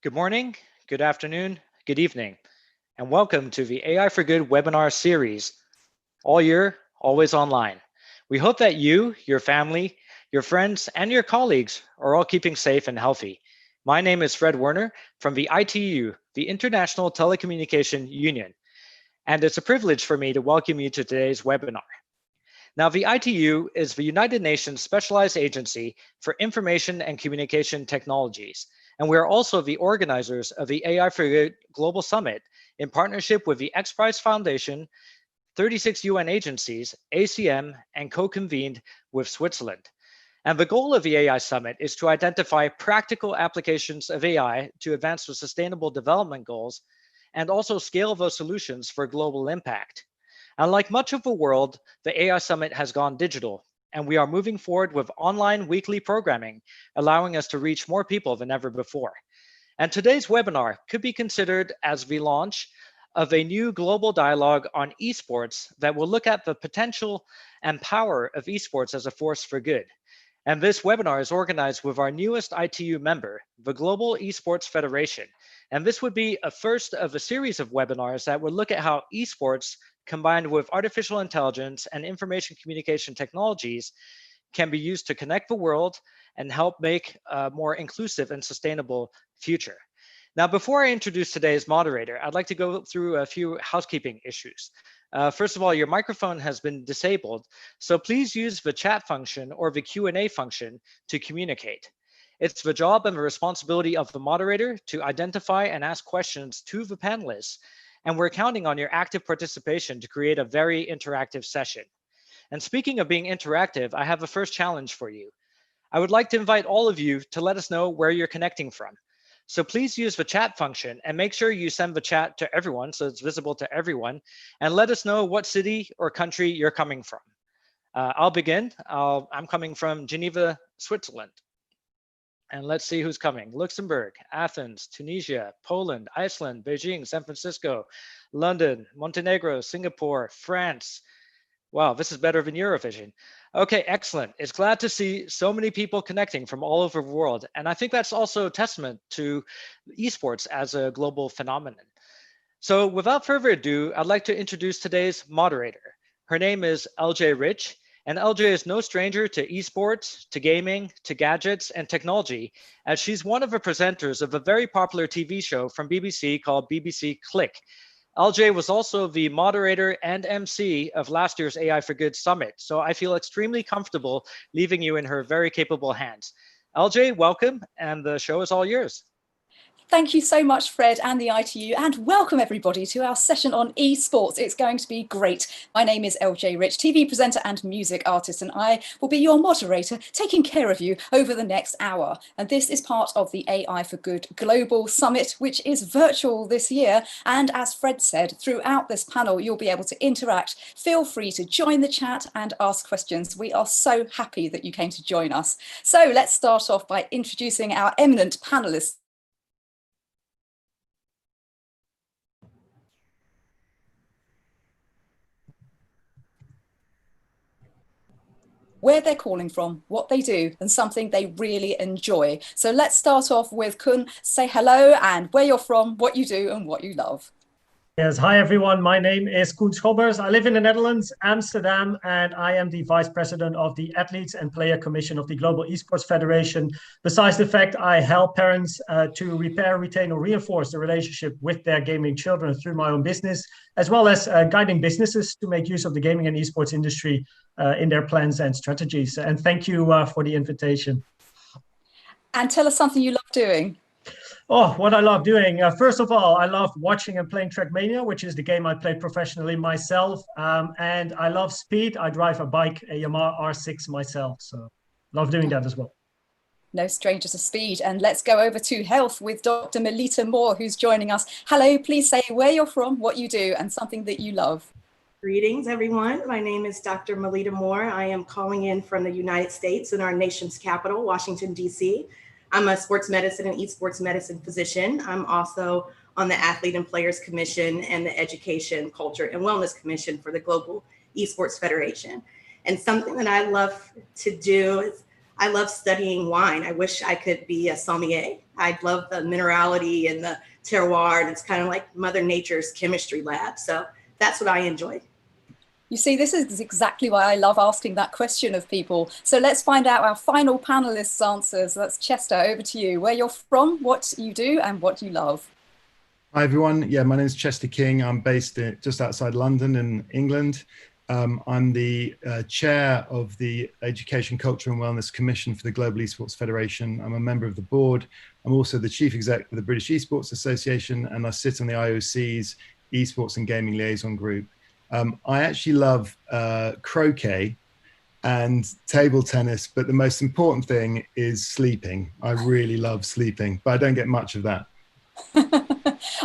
Good morning, good afternoon, good evening, and welcome to the AI for Good webinar series, all year, always online. We hope that you, your family, your friends, and your colleagues are all keeping safe and healthy. My name is Fred Werner from the ITU, the International Telecommunication Union, and it's a privilege for me to welcome you to today's webinar. Now, the ITU is the United Nations Specialized Agency for Information and Communication Technologies, and we are also the organizers of the AI for Good Global Summit in partnership with the X Prize Foundation, 36 UN agencies, ACM, and co-convened with Switzerland. And the goal of the AI Summit is to identify practical applications of AI to advance the Sustainable Development Goals and also scale those solutions for global impact. And like much of the world, the AI Summit has gone digital, and we are moving forward with online weekly programming, allowing us to reach more people than ever before. And today's webinar could be considered as the launch of a new global dialogue on esports that will look at the potential and power of esports as a force for good. And this webinar is organized with our newest ITU member, the Global Esports Federation. And this would be a first of a series of webinars that would look at how esports combined with artificial intelligence and information communication technologies can be used to connect the world and help make a more inclusive and sustainable future. Now, before I introduce today's moderator, I'd like to go through a few housekeeping issues. First of all, your microphone has been disabled, so please use the chat function or the Q&A function to communicate. It's the job and the responsibility of the moderator to identify and ask questions to the panelists, and we're counting on your active participation to create a very interactive session. And speaking of being interactive, I have a first challenge for you. I would like to invite all of you to let us know where you're connecting from. So please use the chat function and make sure you send the chat to everyone so it's visible to everyone, and let us know what city or country you're coming from. I'll begin. I'm coming from Geneva, Switzerland. And let's see who's coming. Luxembourg, Athens, Tunisia, Poland, Iceland, Beijing, San Francisco, London, Montenegro, Singapore, France. Wow, this is better than Eurovision. Okay, excellent. It's glad to see so many people connecting from all over the world. And I think that's also a testament to esports as a global phenomenon. So without further ado, I'd like to introduce today's moderator. Her name is LJ Rich. And LJ is no stranger to esports, to gaming, to gadgets, and technology, as she's one of the presenters of a very popular TV show from BBC called BBC Click. LJ was also the moderator and MC of last year's AI for Good Summit, so I feel extremely comfortable leaving you in her very capable hands. LJ, welcome, and the show is all yours. Thank you so much, Fred and the ITU, and welcome everybody to our session on esports. It's going to be great. My name is LJ Rich, TV presenter and music artist, and I will be your moderator, taking care of you over the next hour. And this is part of the AI for Good Global Summit, which is virtual this year. And as Fred said, throughout this panel, you'll be able to interact. Feel free to join the chat and ask questions. We are so happy that you came to join us. So let's start off by introducing our eminent panelists. Where they're calling from, what they do, and something they really enjoy. So let's start off with Kun. Say hello and where you're from, what you do, and what you love. Yes, hi everyone. My name is Koen Schobbers. I live in the Netherlands, Amsterdam, and I am the Vice President of the Athletes and Player Commission of the Global Esports Federation. Besides the fact I help parents to repair, retain, or reinforce the relationship with their gaming children through my own business, as well as guiding businesses to make use of the gaming and esports industry in their plans and strategies. And thank you for the invitation. And tell us something you love doing. Oh, what I love doing. First of all, I love watching and playing Trackmania, which is the game I play professionally myself. And I love speed. I drive a bike, a Yamaha R6 myself. So love doing that as well. No stranger to speed. And let's go over to health with Dr. Melita Moore, who's joining us. Hello, please say where you're from, what you do, and something that you love. Greetings, everyone. My name is Dr. Melita Moore. I am calling in from the United States in our nation's capital, Washington, D.C. I'm a sports medicine and esports medicine physician. I'm also on the Athlete and Players Commission and the Education, Culture, and Wellness Commission for the Global Esports Federation. And something that I love to do is I love studying wine. I wish I could be a sommelier. I love the minerality and the terroir, and it's kind of like Mother Nature's chemistry lab. So that's what I enjoy. You see, this is exactly why I love asking that question of people. So let's find out our final panelists' answers. That's Chester, over to you. Where you're from, what you do, and what you love. Hi, everyone. Yeah, my name is Chester King. I'm based just outside London in England. I'm the chair of the Education, Culture and Wellness Commission for the Global Esports Federation. I'm a member of the board. I'm also the chief exec of the British Esports Association, and I sit on the IOC's Esports and Gaming Liaison Group. I actually love croquet and table tennis, but the most important thing is sleeping. I really love sleeping, but I don't get much of that.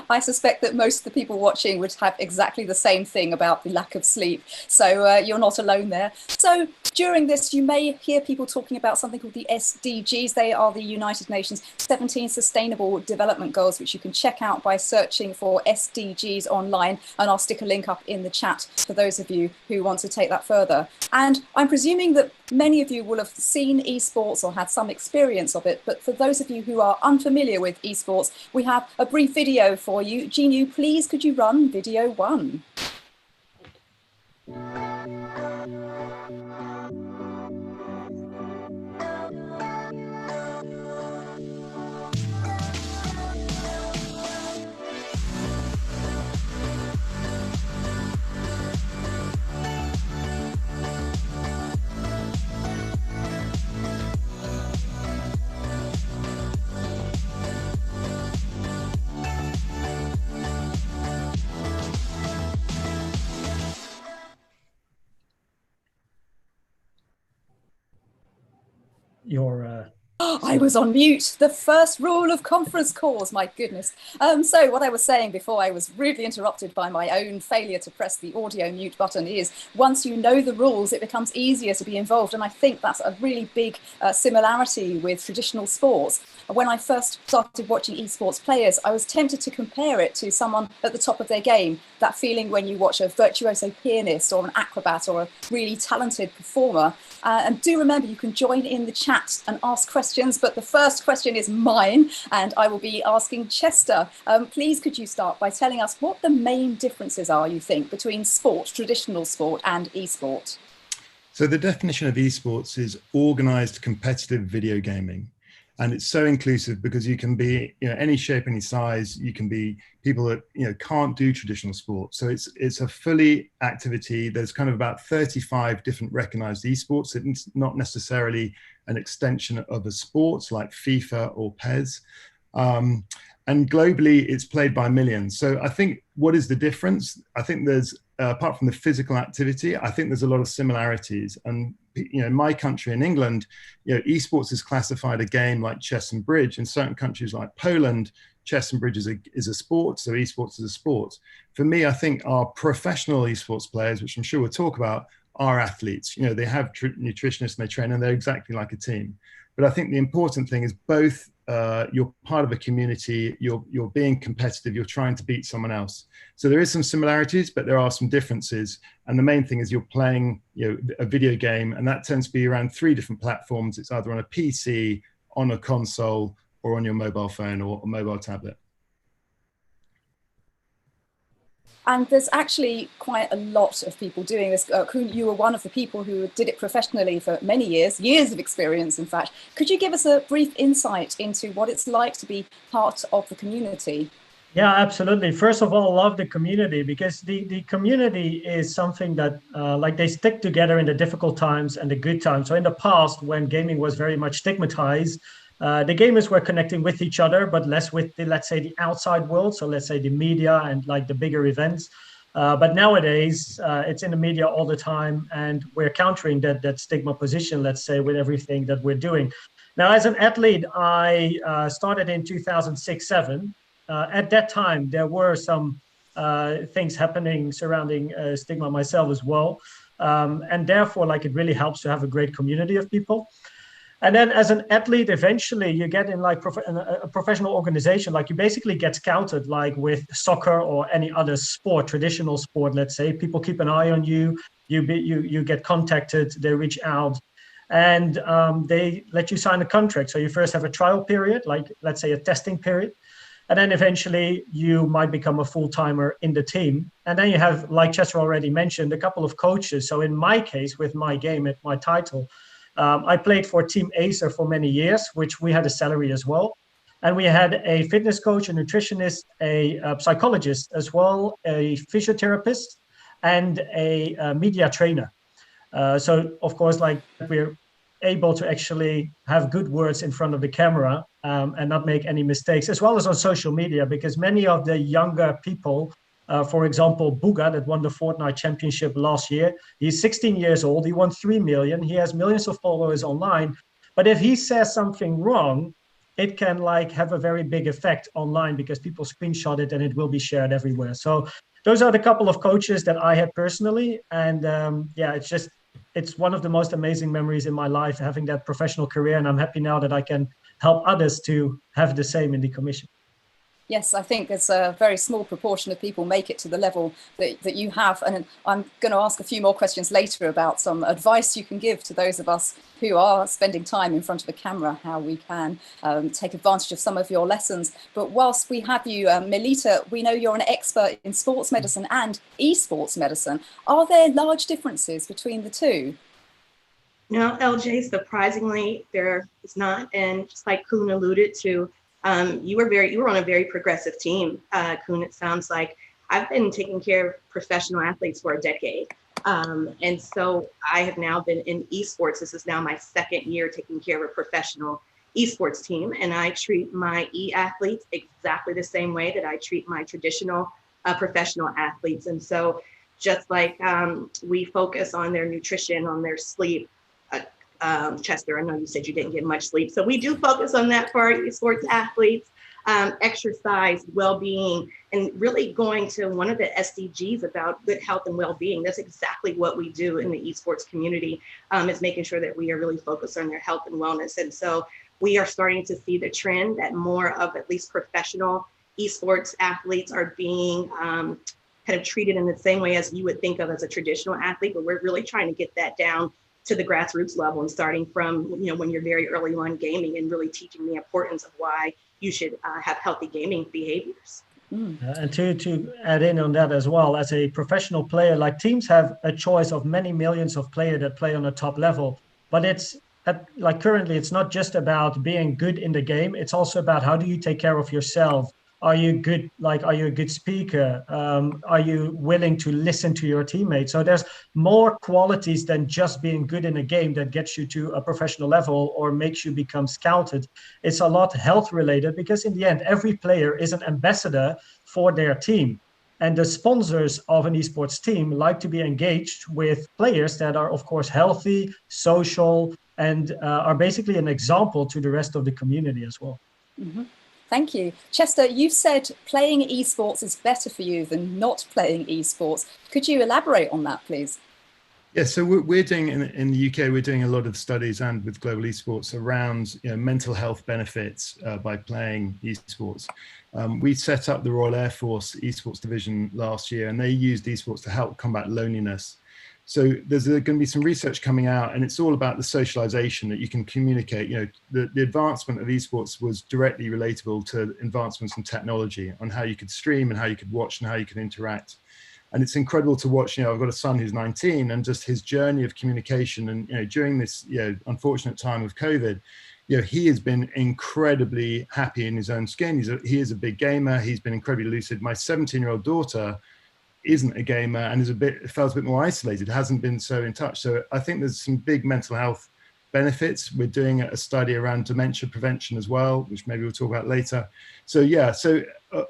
I suspect that most of the people watching would have exactly the same thing about the lack of sleep. So you're not alone there. So during this, you may hear people talking about something called the Sdgs. They are the United Nations 17 Sustainable Development Goals, which you can check out by searching for Sdgs online. And I'll stick a link up in the chat for those of you who want to take that further. And I'm presuming that many of you will have seen esports or had some experience of it. But for those of you who are unfamiliar with esports, we have a brief video for you. Genu, please, could you run video 1? I was on mute. The first rule of conference calls, my goodness. So what I was saying before I was rudely interrupted by my own failure to press the audio mute button is once you know the rules, it becomes easier to be involved. And I think that's a really big similarity with traditional sports. When I first started watching esports players, I was tempted to compare it to someone at the top of their game. That feeling when you watch a virtuoso pianist or an acrobat or a really talented performer. And do remember, you can join in the chat and ask questions, but the first question is mine, and I will be asking Chester. Please, could you start by telling us what the main differences are, you think, between sport, traditional sport, and esport? So the definition of esports is organized competitive video gaming. And it's so inclusive because you can be, any shape, any size. You can be people that, can't do traditional sports. So it's a fully activity. There's kind of about 35 different recognized esports. It's not necessarily an extension of a sport like FIFA or PES. And globally, it's played by millions. So I think what is the difference? I think there's, apart from the physical activity, I think there's a lot of similarities. And in my country, in England, esports is classified a game like chess and bridge. In certain countries like Poland, chess and bridge is a sport, so esports is a sport. For me, I think our professional esports players, which I'm sure we'll talk about, are athletes. They have nutritionists and they train, and they're exactly like a team. But I think the important thing is both you're part of a community, you're being competitive, you're trying to beat someone else. So there is some similarities, but there are some differences. And the main thing is you're playing a video game, and that tends to be around 3 different platforms. It's either on a PC, on a console, or on your mobile phone or a mobile tablet. And there's actually quite a lot of people doing this. Koen, you were one of the people who did it professionally for many years of experience, in fact. Could you give us a brief insight into what it's like to be part of the community? Yeah, absolutely. First of all, love the community, because the community is something that they stick together in the difficult times and the good times. So in the past, when gaming was very much stigmatized, the gamers were connecting with each other, but less with the, let's say, the outside world. So let's say the media and like the bigger events. But nowadays, it's in the media all the time, and we're countering that stigma position, let's say, with everything that we're doing. Now, as an athlete, I started in 2006-07. At that time, there were some things happening surrounding stigma myself as well. And therefore, like, it really helps to have a great community of people. And then as an athlete, eventually you get in like a professional organization, like you basically get scouted, like with soccer or any other sport, traditional sport, let's say. People keep an eye on you, you get contacted, they reach out, and they let you sign a contract. So you first have a trial period, like let's say a testing period. And then eventually you might become a full-timer in the team. And then you have, like Chester already mentioned, a couple of coaches. So in my case, with my game, at my title, I played for Team Acer for many years, which we had a salary as well. And we had a fitness coach, a nutritionist, a psychologist as well, a physiotherapist, and a media trainer. So, of course, like, we're able to actually have good words in front of the camera and not make any mistakes, as well as on social media, because many of the younger people, for example, Booga, that won the Fortnite championship last year, he's 16 years old, he won 3 million, he has millions of followers online, but if he says something wrong, it can like have a very big effect online because people screenshot it and it will be shared everywhere. So those are the couple of coaches that I had personally, and yeah, it's one of the most amazing memories in my life, having that professional career. And I'm happy now that I can help others to have the same in the commission. Yes, I think there's a very small proportion of people make it to the level that you have. And I'm going to ask a few more questions later about some advice you can give to those of us who are spending time in front of a camera, how we can take advantage of some of your lessons. But whilst we have you, Melita, we know you're an expert in sports medicine and esports medicine. Are there large differences between the two? No, LJ, surprisingly, there is not. And just like Kuhn alluded to, you were on a very progressive team, Kuhn. It sounds like I've been taking care of professional athletes for a decade. And so I have now been in esports. This is now my second year taking care of a professional esports team. And I treat my e-athletes exactly the same way that I treat my traditional professional athletes. And so just like we focus on their nutrition, on their sleep, Chester, I know you said you didn't get much sleep. So we do focus on that for our sports athletes, exercise, well-being, and really going to one of the SDGs about good health and well-being. That's exactly what we do in the esports community, is making sure that we are really focused on their health and wellness. And so we are starting to see the trend that more of at least professional esports athletes are being kind of treated in the same way as you would think of as a traditional athlete, but we're really trying to get that down to the grassroots level and starting from, you know, when you're very early on gaming and really teaching the importance of why you should have healthy gaming behaviors. And to add in on that as well, as a professional player, like, teams have a choice of many millions of players that play on a top level, but it's like currently it's not just about being good in the game. It's also about how do you take care of yourself. Are you good? Like, are you a good speaker? Are you willing to listen to your teammates? So there's more qualities than just being good in a game that gets you to a professional level or makes you become scouted. It's a lot health related, because in the end, every player is an ambassador for their team. And the sponsors of an esports team like to be engaged with players that are, of course, healthy, social, and are basically an example to the rest of the community as well. Mm-hmm. Thank you. Chester, you've said playing esports is better for you than not playing esports. Could you elaborate on that, please? Yeah, so we're doing in the UK, we're doing a lot of studies and with Global Esports around, you know, mental health benefits by playing esports. We set up the Royal Air Force Esports Division last year, and they used esports to help combat loneliness. So there's going to be some research coming out, and it's all about the socialization that you can communicate. You know, the advancement of esports was directly relatable to advancements in technology on how you could stream and how you could watch and how you could interact. And it's incredible to watch. You know, I've got a son who's 19, and just his journey of communication. And, you know, during this, you know, unfortunate time of COVID, you know, he has been incredibly happy in his own skin. He is a big gamer. He's been incredibly lucid. My 17-year-old daughter isn't a gamer and felt a bit more isolated, hasn't been so in touch. So I think there's some big mental health benefits. We're doing a study around dementia prevention as well, which maybe we'll talk about later. So yeah, so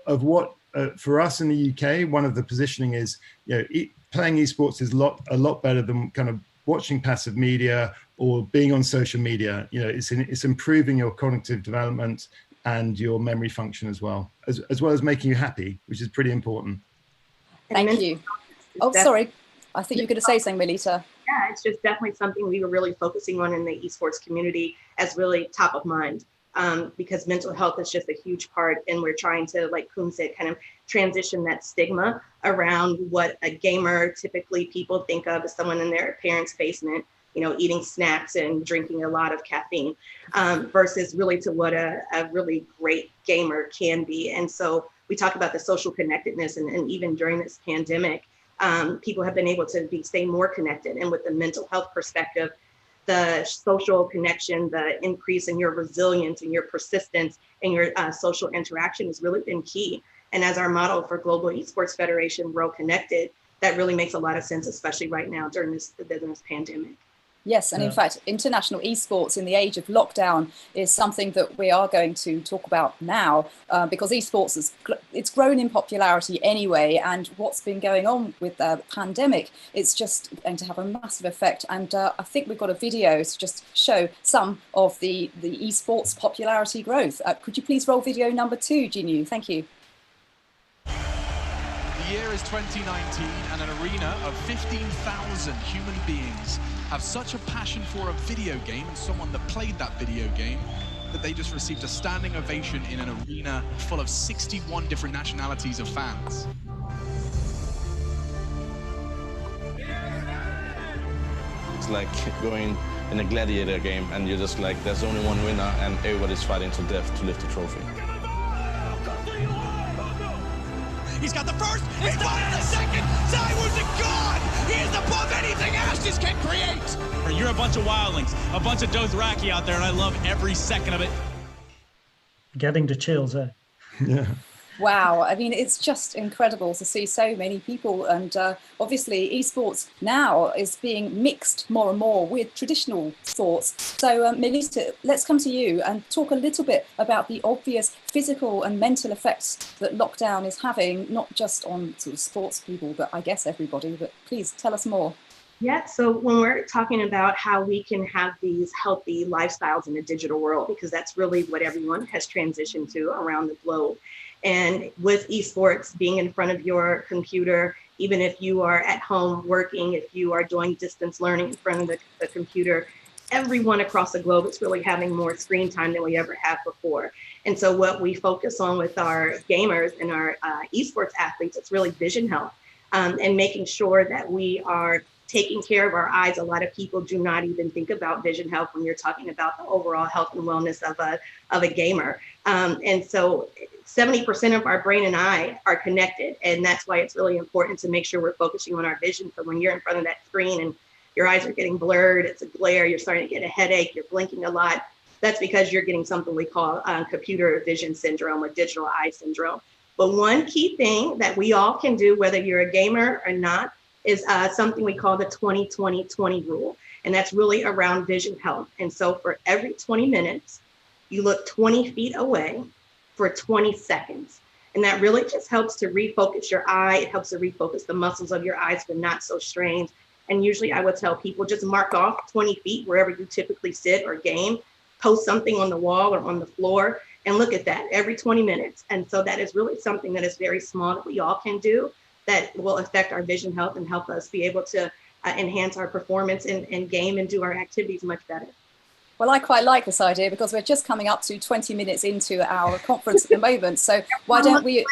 of what for us in the UK, one of the positioning is, you know, playing esports is a lot better than kind of watching passive media or being on social media. You know, it's improving your cognitive development and your memory function as well as making you happy, which is pretty important. Thank you. Oh, sorry. I think you're going to say something, Melita. Yeah, it's just definitely something we were really focusing on in the esports community as really top of mind, because mental health is just a huge part, and we're trying to, like Koen said, kind of transition that stigma around what a gamer typically people think of as someone in their parents' basement, you know, eating snacks and drinking a lot of caffeine, versus really to what a really great gamer can be. And so we talk about the social connectedness, and even during this pandemic, people have been able to stay more connected. And with the mental health perspective, the social connection, the increase in your resilience and your persistence and your social interaction has really been key. And as our model for Global Esports Federation, Grow Connected, that really makes a lot of sense, especially right now during this pandemic. Yes, and in fact, international esports in the age of lockdown is something that we are going to talk about now, because esports it's grown in popularity anyway, and what's been going on with the pandemic, it's just going to have a massive effect. And I think we've got a video to just show some of the esports popularity growth. Could you please roll video number 2, Jinu? Thank you. The year is 2019, and an arena of 15,000 human beings have such a passion for a video game and someone that played that video game that they just received a standing ovation in an arena full of 61 different nationalities of fans. It's like going in a gladiator game and you're just like, there's only one winner and everybody's fighting to death to lift the trophy. He's got the first, he's got the second, Taiwu's a god! He is above anything Ashes can create! You're a bunch of wildlings, a bunch of Dothraki out there, and I love every second of it. Getting the chills, eh? Yeah. Wow, I mean, it's just incredible to see so many people, and obviously esports now is being mixed more and more with traditional sports. So Melita, let's come to you and talk a little bit about the obvious physical and mental effects that lockdown is having, not just on sort of sports people, but I guess everybody, but please tell us more. Yeah, so when we're talking about how we can have these healthy lifestyles in the digital world, because that's really what everyone has transitioned to around the globe. And with esports, being in front of your computer, even if you are at home working, if you are doing distance learning in front of the computer, everyone across the globe is really having more screen time than we ever have before. And so what we focus on with our gamers and our esports athletes, it's really vision health, and making sure that we are taking care of our eyes. A lot of people do not even think about vision health when you're talking about the overall health and wellness of a gamer. And so 70% of our brain and eye are connected. And that's why it's really important to make sure we're focusing on our vision. So when you're in front of that screen and your eyes are getting blurred, it's a glare, you're starting to get a headache, you're blinking a lot, that's because you're getting something we call computer vision syndrome or digital eye syndrome. But one key thing that we all can do, whether you're a gamer or not, is something we call the 20-20-20 rule. And that's really around vision health. And so for every 20 minutes, you look 20 feet away for 20 seconds. And that really just helps to refocus your eye. It helps to refocus the muscles of your eyes so they're not so strained. And usually I would tell people just mark off 20 feet wherever you typically sit or game, post something on the wall or on the floor, and look at that every 20 minutes. And so that is really something that is very small that we all can do that will affect our vision health and help us be able to enhance our performance in game and do our activities much better. Well, I quite like this idea because we're just coming up to 20 minutes into our conference at the moment. So why don't we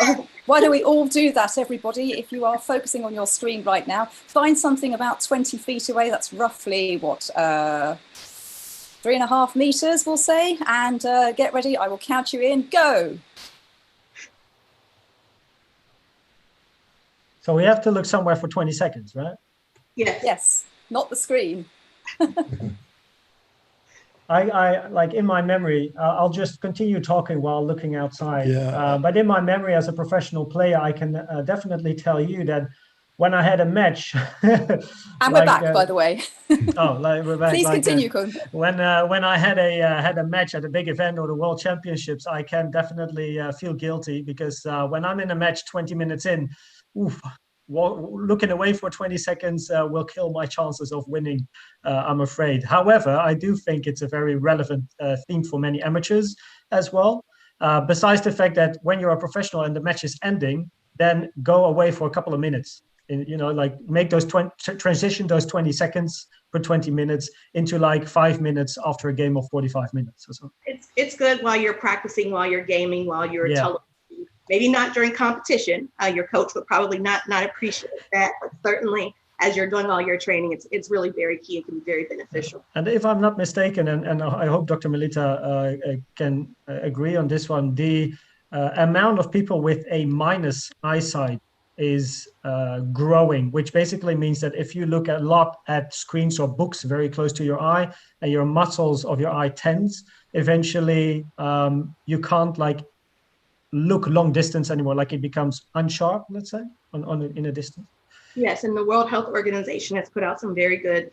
all do that, everybody? If you are focusing on your screen right now, find something about 20 feet away. That's roughly what, 3.5 meters, we'll say, and get ready. I will count you in. Go. So we have to look somewhere for 20 seconds, right? Yes. Yes, not the screen. I like in my memory, I'll just continue talking while looking outside. Yeah. But in my memory as a professional player, I can definitely tell you that when I had a match, and we're back, by the way. Oh, like we're back. Please like, continue, Koen. When I had a match at a big event or the World Championships, I can definitely feel guilty because when I'm in a match 20 minutes in, oof, looking away for 20 seconds will kill my chances of winning, I'm afraid. However, I do think it's a very relevant theme for many amateurs as well. Besides the fact that when you're a professional and the match is ending, then go away for a couple of minutes. And, like make those transition those 20 seconds per 20 minutes into like 5 minutes after a game of 45 minutes or so. It's good while you're practicing, while you're gaming, while you're television. Maybe not during competition. Your coach would probably not appreciate that, but certainly as you're doing all your training, it's really very key. It can be very beneficial. And if I'm not mistaken, and I hope Dr. Melita can agree on this one, the amount of people with a minus eyesight is growing, which basically means that if you look a lot at screens or books very close to your eye and your muscles of your eye tense, eventually you can't like look long distance anymore, like it becomes unsharp, let's say, in a distance. Yes, and the World Health Organization has put out some very good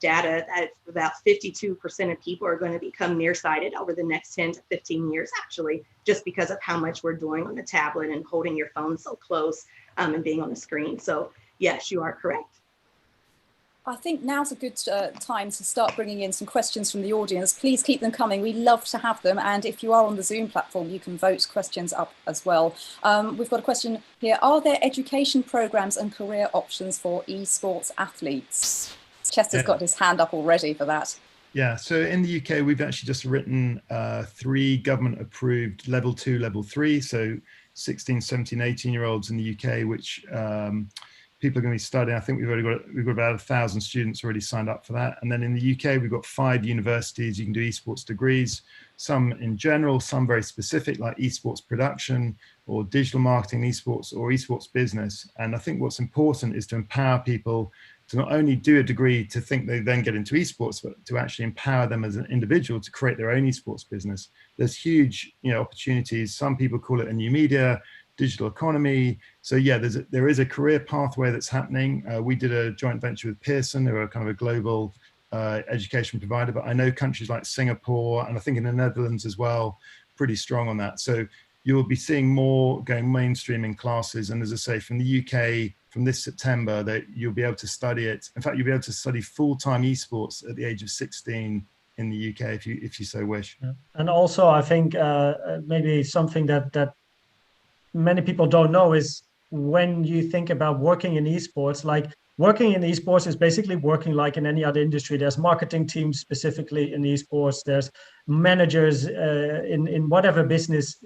data that about 52% of people are going to become nearsighted over the next 10 to 15 years, actually, just because of how much we're doing on the tablet and holding your phone so close and being on the screen. So yes, you are correct. I think now's a good time to start bringing in some questions from the audience. Please keep them coming. We love to have them. And if you are on the Zoom platform, you can vote questions up as well. We've got a question here. Are there education programs and career options for esports athletes? Chester's got his hand up already for that. Yeah, so in the UK, we've actually just written 3 government-approved level 2, level 3, so 16, 17, 18-year-olds in the UK, which people are going to be studying. I think we've got about 1,000 students already signed up for that. And then in the UK, we've got 5 universities. You can do esports degrees, some in general, some very specific, like esports production or digital marketing, esports or esports business. And I think what's important is to empower people to not only do a degree to think they then get into esports, but to actually empower them as an individual to create their own esports business. There's huge, opportunities. Some people call it a new media, digital economy. So yeah, there is a career pathway that's happening. We did a joint venture with Pearson, who are kind of a global education provider, but I know countries like Singapore and I think in the Netherlands as well, pretty strong on that. So you'll be seeing more going mainstream in classes. And as I say, from the UK, from this September, that you'll be able to study it. In fact, you'll be able to study full-time esports at the age of 16 in the UK if you so wish. Yeah. And also, I think maybe something that many people don't know is when you think about working in esports, like working in esports is basically working like in any other industry. There's marketing teams specifically in esports. There's managers in whatever business,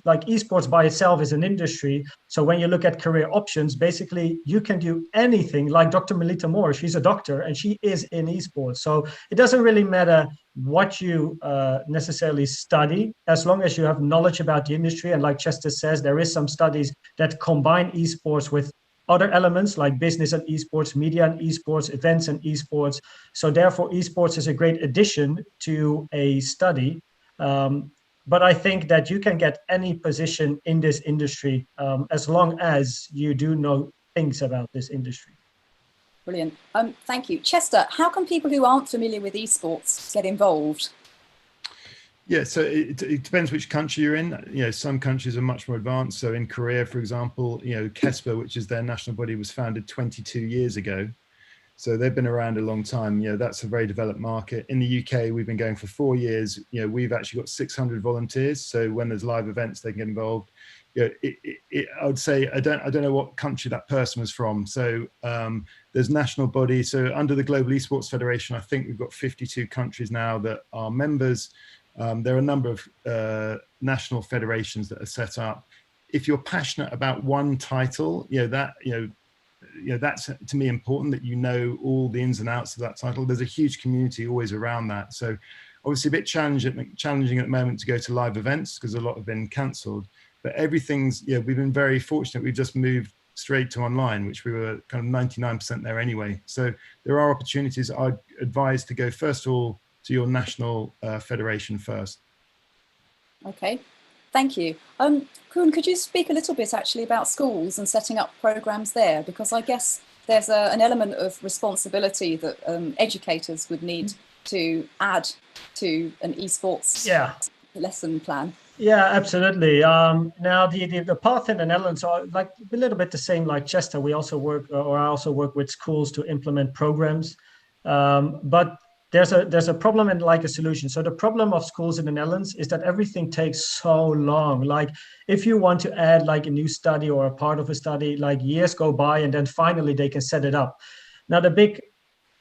like esports by itself is an industry. So when you look at career options, basically you can do anything. Like Dr. Melita Moore, she's a doctor and she is in esports. So it doesn't really matter what you necessarily study, as long as you have knowledge about the industry. And like Chester says, there is some studies that combine esports with other elements like business and esports, media and esports, events and esports. So therefore, esports is a great addition to a study. But I think that you can get any position in this industry as long as you do know things about this industry. Brilliant. Thank you. Chester, how can people who aren't familiar with esports get involved? Yeah, so it depends which country you're in. Some countries are much more advanced. So in Korea, for example, KESPA, which is their national body, was founded 22 years ago. So they've been around a long time. That's a very developed market. In the UK, we've been going for 4 years. We've actually got 600 volunteers. So when there's live events, they can get involved. I would say, I don't know what country that person was from. So there's national bodies. So under the Global Esports Federation, I think we've got 52 countries now that are members. There are a number of national federations that are set up. If you're passionate about one title, that's to me important, that all the ins and outs of that title. There's a huge community always around that. So obviously a bit challenging at the moment to go to live events because a lot have been cancelled. But everything's, we've been very fortunate. We've just moved straight to online, which we were kind of 99% there anyway. So there are opportunities. I'd advise to go first of all to your national federation first. Okay, thank you. Koen, could you speak a little bit actually about schools and setting up programs there? Because I guess there's an element of responsibility that educators would need to add to an esports lesson plan. Yeah, absolutely. Now the path in the Netherlands are like a little bit the same like Chester. We also work, or I also work with schools to implement programs. But there's a problem and like a solution. So the problem of schools in the Netherlands is that everything takes so long. Like if you want to add like a new study or a part of a study, like years go by and then finally they can set it up. Now the big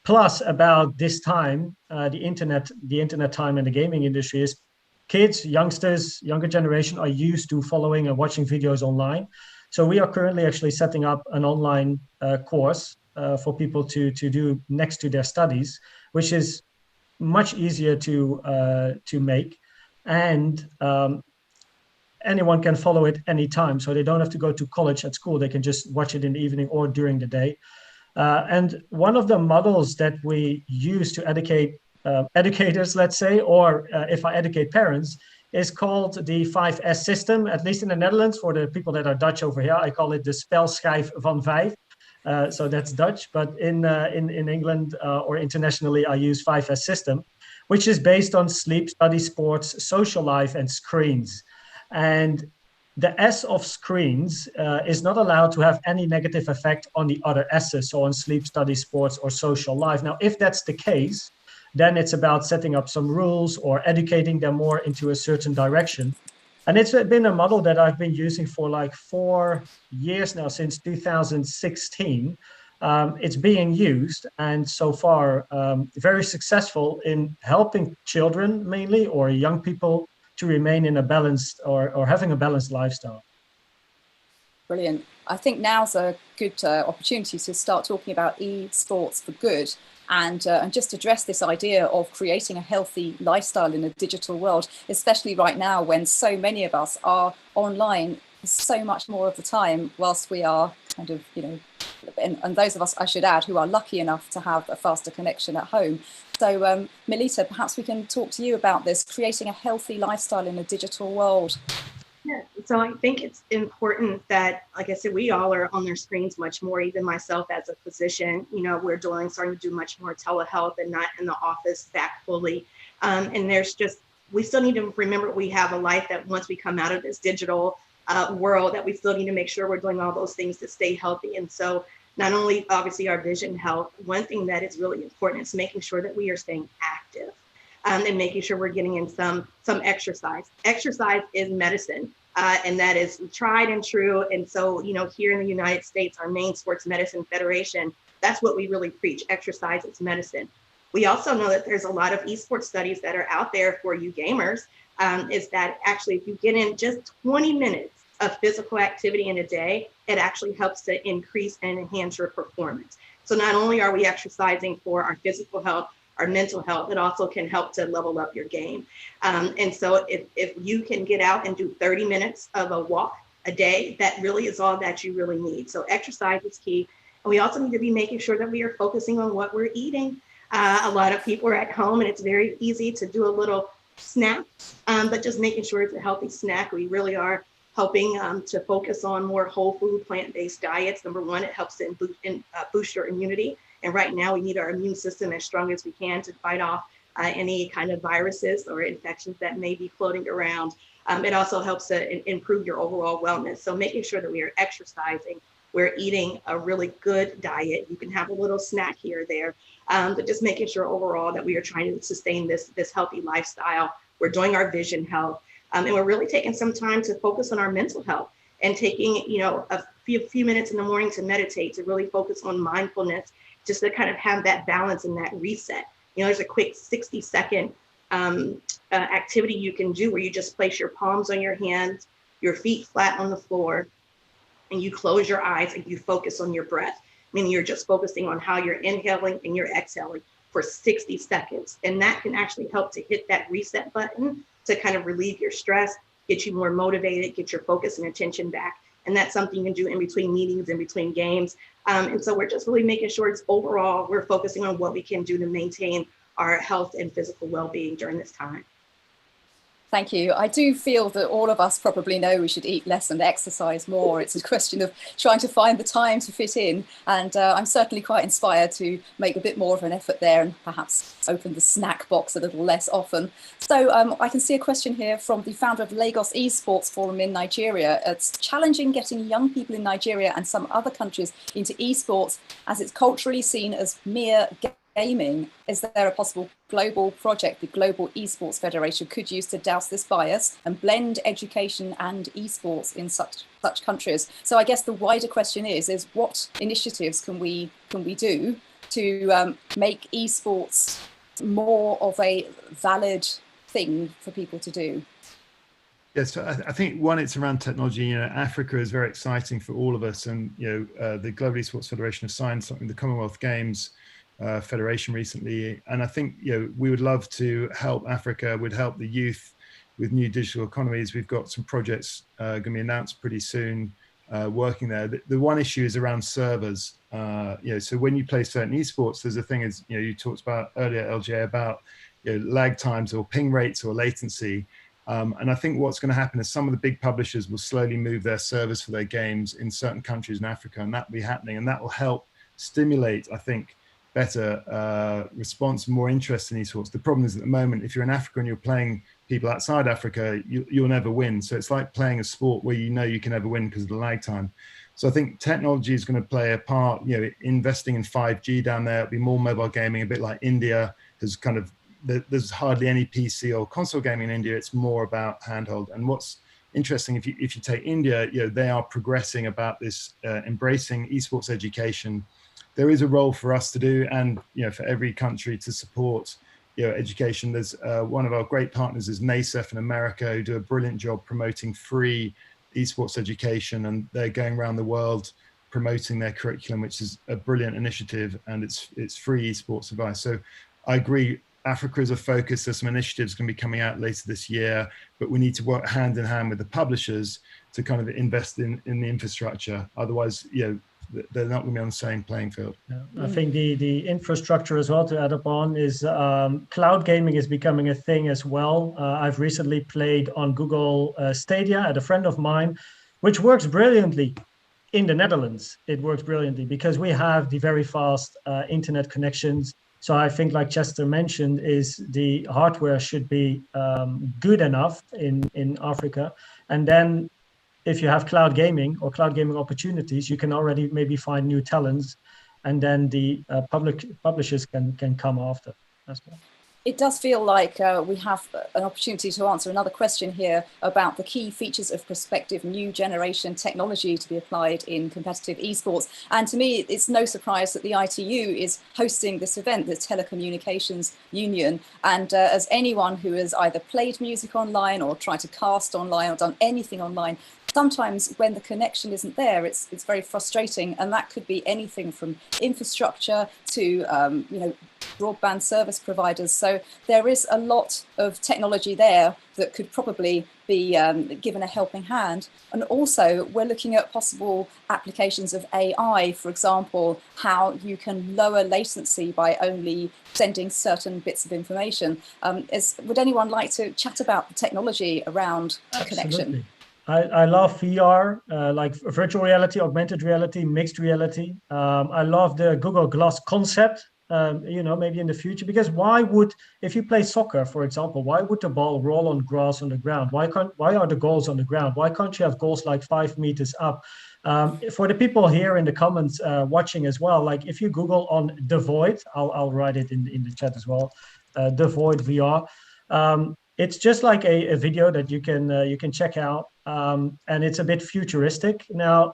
plus about this time, the internet time in the gaming industry is kids, youngsters, younger generation are used to following and watching videos online. So we are currently actually setting up an online course for people to do next to their studies, which is much easier to make, and anyone can follow it anytime. So they don't have to go to college at school. They can just watch it in the evening or during the day. And one of the models that we use to educate educators, let's say, or if I educate parents, is called the 5S system, at least in the Netherlands. For the people that are Dutch over here, I call it the spelschijf van 5. So that's Dutch, but in England or internationally, I use 5S system, which is based on sleep, study, sports, social life, and screens. And the S of screens is not allowed to have any negative effect on the other S's, so on sleep, study, sports, or social life. Now, if that's the case, then it's about setting up some rules or educating them more into a certain direction. And it's been a model that I've been using for like 4 years now, since 2016. It's being used, and so far very successful in helping children mainly, or young people, to remain in a balanced or having a balanced lifestyle. Brilliant. I think now's a good opportunity to start talking about esports for good, and just address this idea of creating a healthy lifestyle in a digital world, especially right now when so many of us are online so much more of the time, whilst we are kind of, and those of us, I should add, who are lucky enough to have a faster connection at home. So Melita, perhaps we can talk to you about this, creating a healthy lifestyle in a digital world. Yeah, so I think it's important that, like I said, we all are on their screens much more. Even myself as a physician, we're starting to do much more telehealth and not in the office back fully. And we still need to remember we have a life that once we come out of this digital world, that we still need to make sure we're doing all those things to stay healthy. And so not only obviously our vision health, one thing that is really important is making sure that we are staying active. And making sure we're getting in some exercise. Exercise is medicine, and that is tried and true. And so, here in the United States, our main sports medicine federation, that's what we really preach. Exercise is medicine. We also know that there's a lot of esports studies that are out there for you gamers, is that actually if you get in just 20 minutes of physical activity in a day, it actually helps to increase and enhance your performance. So not only are we exercising for our physical health, our mental health, it also can help to level up your game. And so if you can get out and do 30 minutes of a walk a day, that really is all that you really need. So exercise is key. And we also need to be making sure that we are focusing on what we're eating. A lot of people are at home and it's very easy to do a little snack, but just making sure it's a healthy snack. We really are helping to focus on more whole food, plant-based diets. Number one, it helps to boost your immunity. And right now we need our immune system as strong as we can to fight off any kind of viruses or infections that may be floating around. It also helps to improve your overall wellness. So making sure that we are exercising, we're eating a really good diet. You can have a little snack here or there, but just making sure overall that we are trying to sustain this healthy lifestyle. We're doing our vision health, and we're really taking some time to focus on our mental health and taking a few minutes in the morning to meditate, to really focus on mindfulness, just to kind of have that balance and that reset. There's a quick 60-second activity you can do where you just place your palms on your hands, your feet flat on the floor, and you close your eyes and you focus on your breath, meaning you're just focusing on how you're inhaling and you're exhaling for 60 seconds. And that can actually help to hit that reset button to kind of relieve your stress, get you more motivated, get your focus and attention back. And that's something you can do in between meetings, in between games. And so we're just really making sure it's overall, we're focusing on what we can do to maintain our health and physical well-being during this time. Thank you. I do feel that all of us probably know we should eat less and exercise more. It's a question of trying to find the time to fit in. And I'm certainly quite inspired to make a bit more of an effort there and perhaps open the snack box a little less often. So I can see a question here from the founder of Lagos Esports Forum in Nigeria. It's challenging getting young people in Nigeria and some other countries into esports, as it's culturally seen as mere gaming, is there a possible global project the Global Esports Federation could use to douse this bias and blend education and esports in such countries? So I guess the wider question is what initiatives can we do to make esports more of a valid thing for people to do? Yes, so I think one, it's around technology. Africa is very exciting for all of us, and the Global Esports Federation has signed something, the Commonwealth Games Federation recently, and I think we would love to help Africa, would help the youth with new digital economies. We've got some projects going to be announced pretty soon, working there. The one issue is around servers. So when you play certain esports, there's a thing is you talked about earlier, LJ, about lag times or ping rates or latency. And I think what's going to happen is some of the big publishers will slowly move their servers for their games in certain countries in Africa, and that will be happening, and that will help stimulate, I think, better response, more interest in esports. The problem is at the moment, if you're in Africa and you're playing people outside Africa, you'll never win. So it's like playing a sport where you can never win because of the lag time. So I think technology is going to play a part, investing in 5G down there. It'll be more mobile gaming, a bit like India has kind of, there's hardly any PC or console gaming in India. It's more about handheld. And what's interesting, if you take India, they are progressing about this, embracing esports education. There is a role for us to do, and for every country to support education. There's one of our great partners is NASEF in America, who do a brilliant job promoting free esports education, and they're going around the world promoting their curriculum, which is a brilliant initiative, and it's free esports advice. So I agree, Africa is a focus. There's some initiatives going to be coming out later this year, but we need to work hand in hand with the publishers to kind of invest in the infrastructure. Otherwise, they're not going to be on the same playing field. Yeah, I think the infrastructure as well to add upon is cloud gaming is becoming a thing as well. I've recently played on Google Stadia at a friend of mine, which works brilliantly in the Netherlands. It works brilliantly because we have the very fast internet connections. So I think, like Chester mentioned, is the hardware should be good enough in Africa. And then if you have cloud gaming or cloud gaming opportunities, you can already maybe find new talents, and then the publishers can come after as well. It does feel like we have an opportunity to answer another question here about the key features of prospective new generation technology to be applied in competitive esports. And to me, it's no surprise that the ITU is hosting this event, the Telecommunications Union. And as anyone who has either played music online or tried to cast online or done anything online, sometimes when the connection isn't there, it's very frustrating, and that could be anything from infrastructure to broadband service providers. So there is a lot of technology there that could probably be given a helping hand. And also we're looking at possible applications of AI, for example, how you can lower latency by only sending certain bits of information. Would anyone like to chat about the technology around a connection? I love VR, like virtual reality, augmented reality, mixed reality. I love the Google Glass concept, maybe in the future, because if you play soccer, for example, why would the ball roll on grass on the ground? Why are the goals on the ground? Why can't you have goals like 5 meters up? For the people here in the comments watching as well, like if you Google on The Void, I'll write it in the chat as well, The Void VR. It's just like a video that you can check out, and it's a bit futuristic. Now,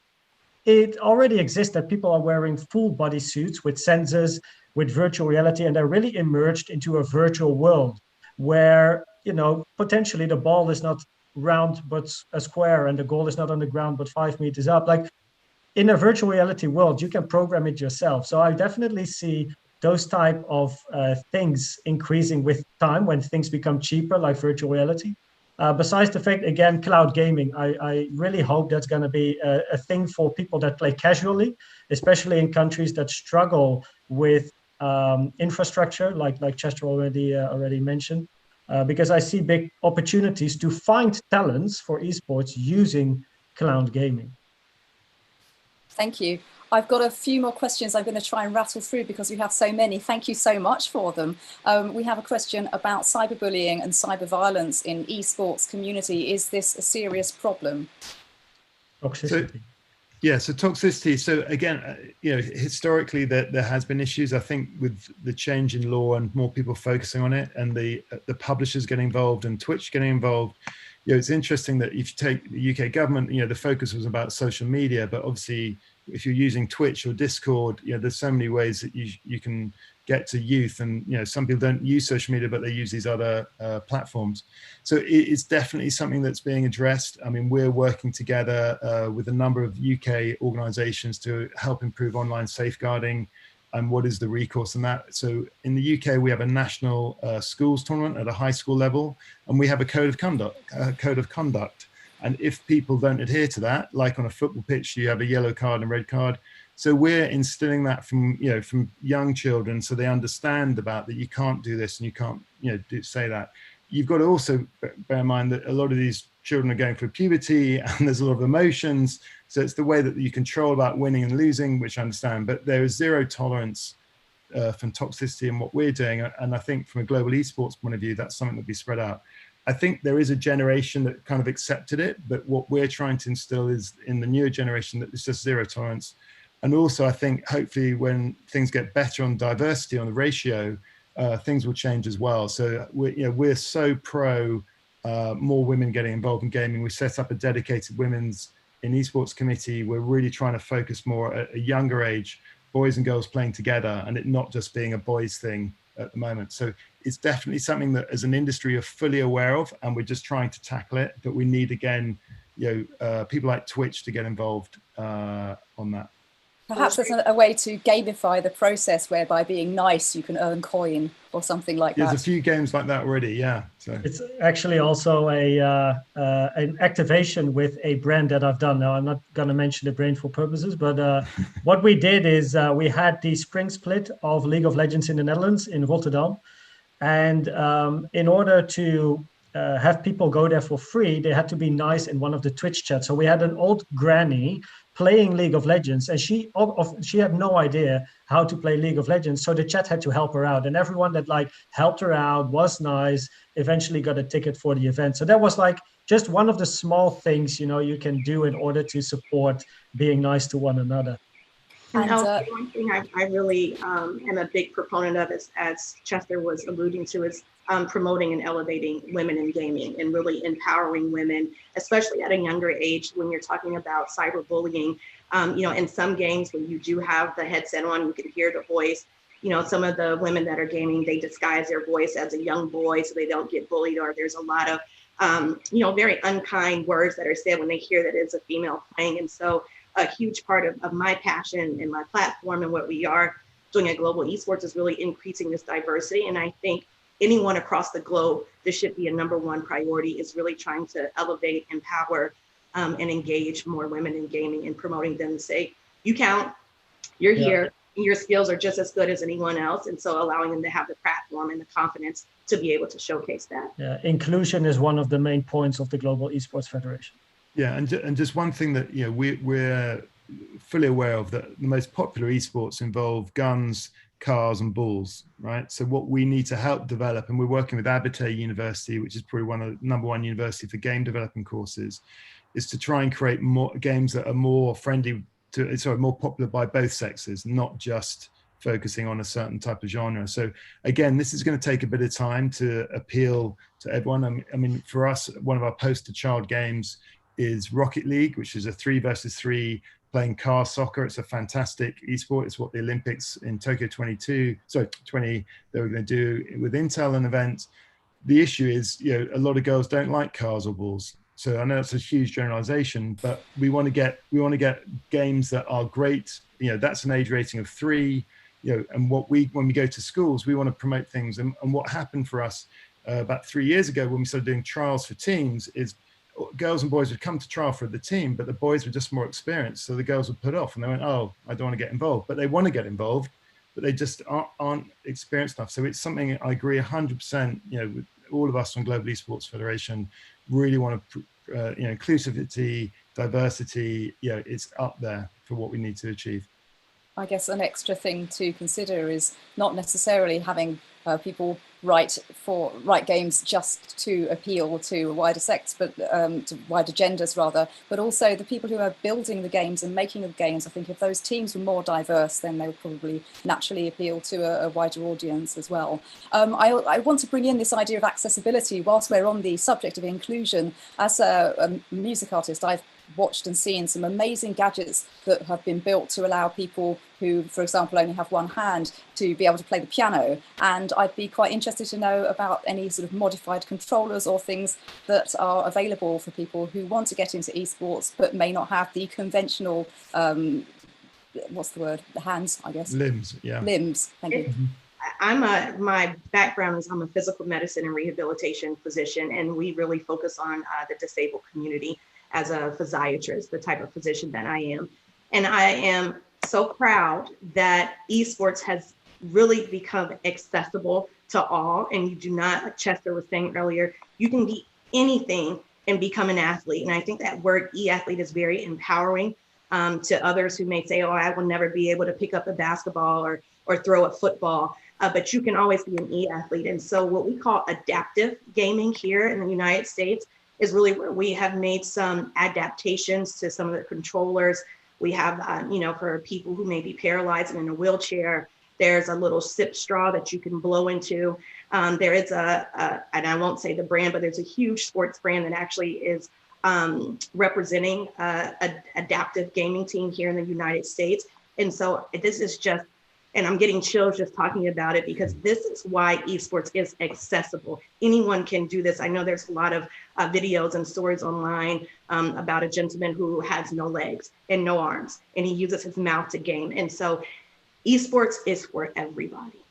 it already exists that people are wearing full body suits with sensors, with virtual reality, and they're really immersed into a virtual world where, potentially the ball is not round but a square, and the goal is not on the ground but 5 meters up. Like in a virtual reality world, you can program it yourself. So I definitely see those type of things increasing with time when things become cheaper, like virtual reality. Besides the fact, again, cloud gaming, I really hope that's going to be a thing for people that play casually, especially in countries that struggle with infrastructure, like Chester already mentioned, because I see big opportunities to find talents for esports using cloud gaming. Thank you. I've got a few more questions I'm going to try and rattle through because we have so many. Thank you so much for them. We have a question about cyberbullying and cyber violence in esports community. Is this a serious problem? Toxicity. Yeah, so toxicity. So again, historically there has been issues. I think with the change in law and more people focusing on it, and the publishers getting involved and Twitch getting involved. It's interesting that if you take the UK government, the focus was about social media, but obviously if you're using Twitch or Discord, there's so many ways that you can get to youth, and some people don't use social media, but they use these other platforms. So it's definitely something that's being addressed. I mean, we're working together with a number of UK organizations to help improve online safeguarding and what is the recourse in that. So in the UK, we have a national schools tournament at a high school level, and we have a code of conduct. And if people don't adhere to that, like on a football pitch, you have a yellow card and red card. So we're instilling that from young children, so they understand about that you can't do this and you can't say that. You've got to also bear in mind that a lot of these children are going through puberty and there's a lot of emotions. So it's the way that you control about winning and losing, which I understand, but there is zero tolerance from toxicity in what we're doing. And I think from a global esports point of view, that's something that be spread out. I think there is a generation that kind of accepted it, but what we're trying to instill is in the newer generation that it's just zero tolerance. And also, I think hopefully when things get better on diversity, on the ratio, things will change as well. So we're so pro more women getting involved in gaming. We set up a dedicated women's in esports committee. We're really trying to focus more at a younger age, boys and girls playing together, and it not just being a boys thing at the moment. So it's definitely something that as an industry are fully aware of, and we're just trying to tackle it. But we need, again, people like Twitch to get involved on that. Perhaps there's a way to gamify the process whereby being nice, you can earn coin or something like that. There's a few games like that already, yeah. So it's actually also an activation with a brand that I've done. Now, I'm not going to mention the brand for purposes, but what we did is we had the spring split of League of Legends in the Netherlands, in Rotterdam. And in order to have people go there for free, they had to be nice in one of the Twitch chats. So we had an old granny playing League of Legends, and she had no idea how to play League of Legends, so the chat had to help her out, and everyone that helped her out, was nice, eventually got a ticket for the event. So that was just one of the small things you can do in order to support being nice to one another. And one thing I really am a big proponent of, as Chester was alluding to, is promoting and elevating women in gaming and really empowering women, especially at a younger age when you're talking about cyberbullying. In some games when you do have the headset on, you can hear the voice. Some of the women that are gaming, they disguise their voice as a young boy so they don't get bullied, or there's a lot of, very unkind words that are said when they hear that it's a female playing. And so a huge part of my passion and my platform and what we are doing at Global Esports is really increasing this diversity. And I think anyone across the globe, this should be a #1 priority, is really trying to elevate, empower, and engage more women in gaming and promoting them to say, you count, you're here, and your skills are just as good as anyone else. And so allowing them to have the platform and the confidence to be able to showcase that. Yeah, inclusion is one of the main points of the Global Esports Federation. Yeah, and just one thing that we're fully aware of, that the most popular esports involve guns, cars, and balls, right? So what we need to help develop, and we're working with Aberdeen University, which is probably one of the #1 university for game developing courses, is to try and create more games that are more more popular by both sexes, not just focusing on a certain type of genre. So again, this is going to take a bit of time to appeal to everyone. I mean, for us, one of our poster child games is Rocket League, which is a 3 versus 3 playing car soccer. It's a fantastic esport. It's what the Olympics in Tokyo 20 they were going to do with Intel, an event. The issue is, a lot of girls don't like cars or balls. So I know it's a huge generalization, but we want to get games that are great. That's an age rating of 3. And when we go to schools, we want to promote things. And what happened for us about 3 years ago when we started doing trials for teams is girls and boys would come to trial for the team, but the boys were just more experienced. So the girls would put off and they went, oh, I don't want to get involved. But they want to get involved, but they just aren't experienced enough. So it's something I agree 100%, with all of us on Global Esports Federation really want to, inclusivity, diversity, it's up there for what we need to achieve. I guess an extra thing to consider is not necessarily having people write games just to appeal to a wider sex, but to wider genders rather, but also the people who are building the games and making the games. I think if those teams were more diverse, then they would probably naturally appeal to a wider audience as well. I want to bring in this idea of accessibility whilst we're on the subject of inclusion. As a music artist, I've watched and seen some amazing gadgets that have been built to allow people who, for example, only have one hand to be able to play the piano. And I'd be quite interested to know about any sort of modified controllers or things that are available for people who want to get into esports but may not have the conventional, what's the word? The hands, I guess. Limbs, yeah. Limbs, thank you. My background is I'm a physical medicine and rehabilitation physician, and we really focus on the disabled community as a physiatrist, the type of physician that I am. And I am so proud that esports has really become accessible to all. And you do not, like Chester was saying earlier, you can be anything and become an athlete. And I think that word e-athlete is very empowering to others who may say, oh, I will never be able to pick up a basketball or throw a football. But you can always be an e-athlete. And so what we call adaptive gaming here in the United States is really where we have made some adaptations to some of the controllers. We have, for people who may be paralyzed and in a wheelchair, there's a little sip straw that you can blow into. There is and I won't say the brand, but there's a huge sports brand that actually is representing an adaptive gaming team here in the United States. And so this is just, and I'm getting chills just talking about it, because this is why esports is accessible. Anyone can do this. I know there's a lot of videos and stories online about a gentleman who has no legs and no arms, and he uses his mouth to game. And so esports is for everybody.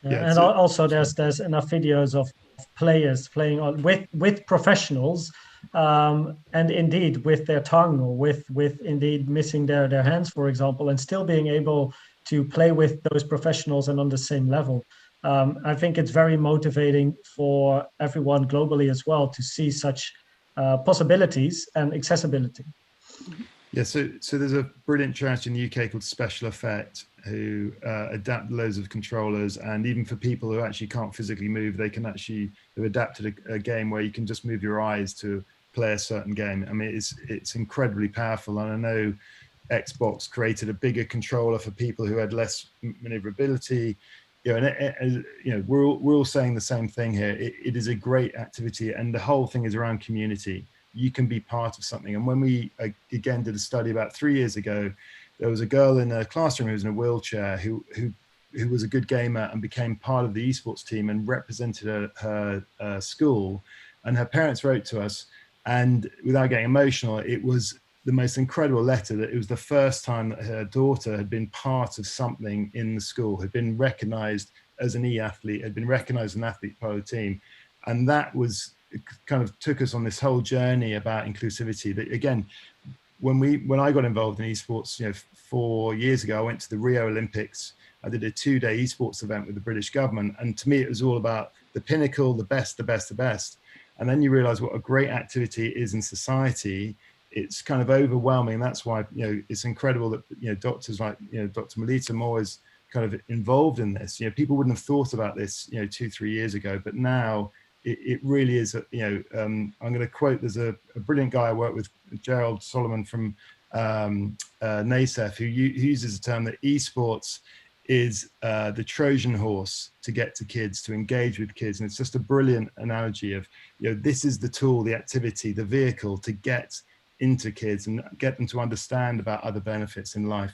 Yeah, and also there's enough videos of players playing with professionals, and indeed with their tongue, or with indeed missing their hands, for example, and still being able to play with those professionals and on the same level. I think it's very motivating for everyone globally as well to see such possibilities and accessibility. Yeah, so there's a brilliant charity in the UK called Special Effect, who adapt loads of controllers, and even for people who actually can't physically move, they've adapted a game where you can just move your eyes to play a certain game. I mean, it's incredibly powerful, and I know Xbox created a bigger controller for people who had less maneuverability. We're all saying the same thing here. It is a great activity, and the whole thing is around community. You can be part of something. And when we again did a study about 3 years ago, there was a girl in a classroom who was in a wheelchair who was a good gamer and became part of the esports team and represented her school. And her parents wrote to us, and without getting emotional, it was the most incredible letter that it was the first time that her daughter had been part of something in the school, had been recognized as an e-athlete, had been recognized as an athlete part of the team. And that was, it kind of took us on this whole journey about inclusivity. That again, when I got involved in esports, 4 years ago, I went to the Rio Olympics. I did a 2-day esports event with the British government. And to me, it was all about the pinnacle, the best, the best, the best. And then you realize what a great activity it is in society. It's kind of overwhelming. That's why, it's incredible that, doctors like, Dr. Melita Moore is kind of involved in this. People wouldn't have thought about this, 2-3 years ago, but now it really is, I'm going to quote, there's a brilliant guy I work with, Gerald Solomon from NASEF, who uses the term that esports is the Trojan horse to get to kids, to engage with kids. And it's just a brilliant analogy of, this is the tool, the activity, the vehicle to get into kids and get them to understand about other benefits in life.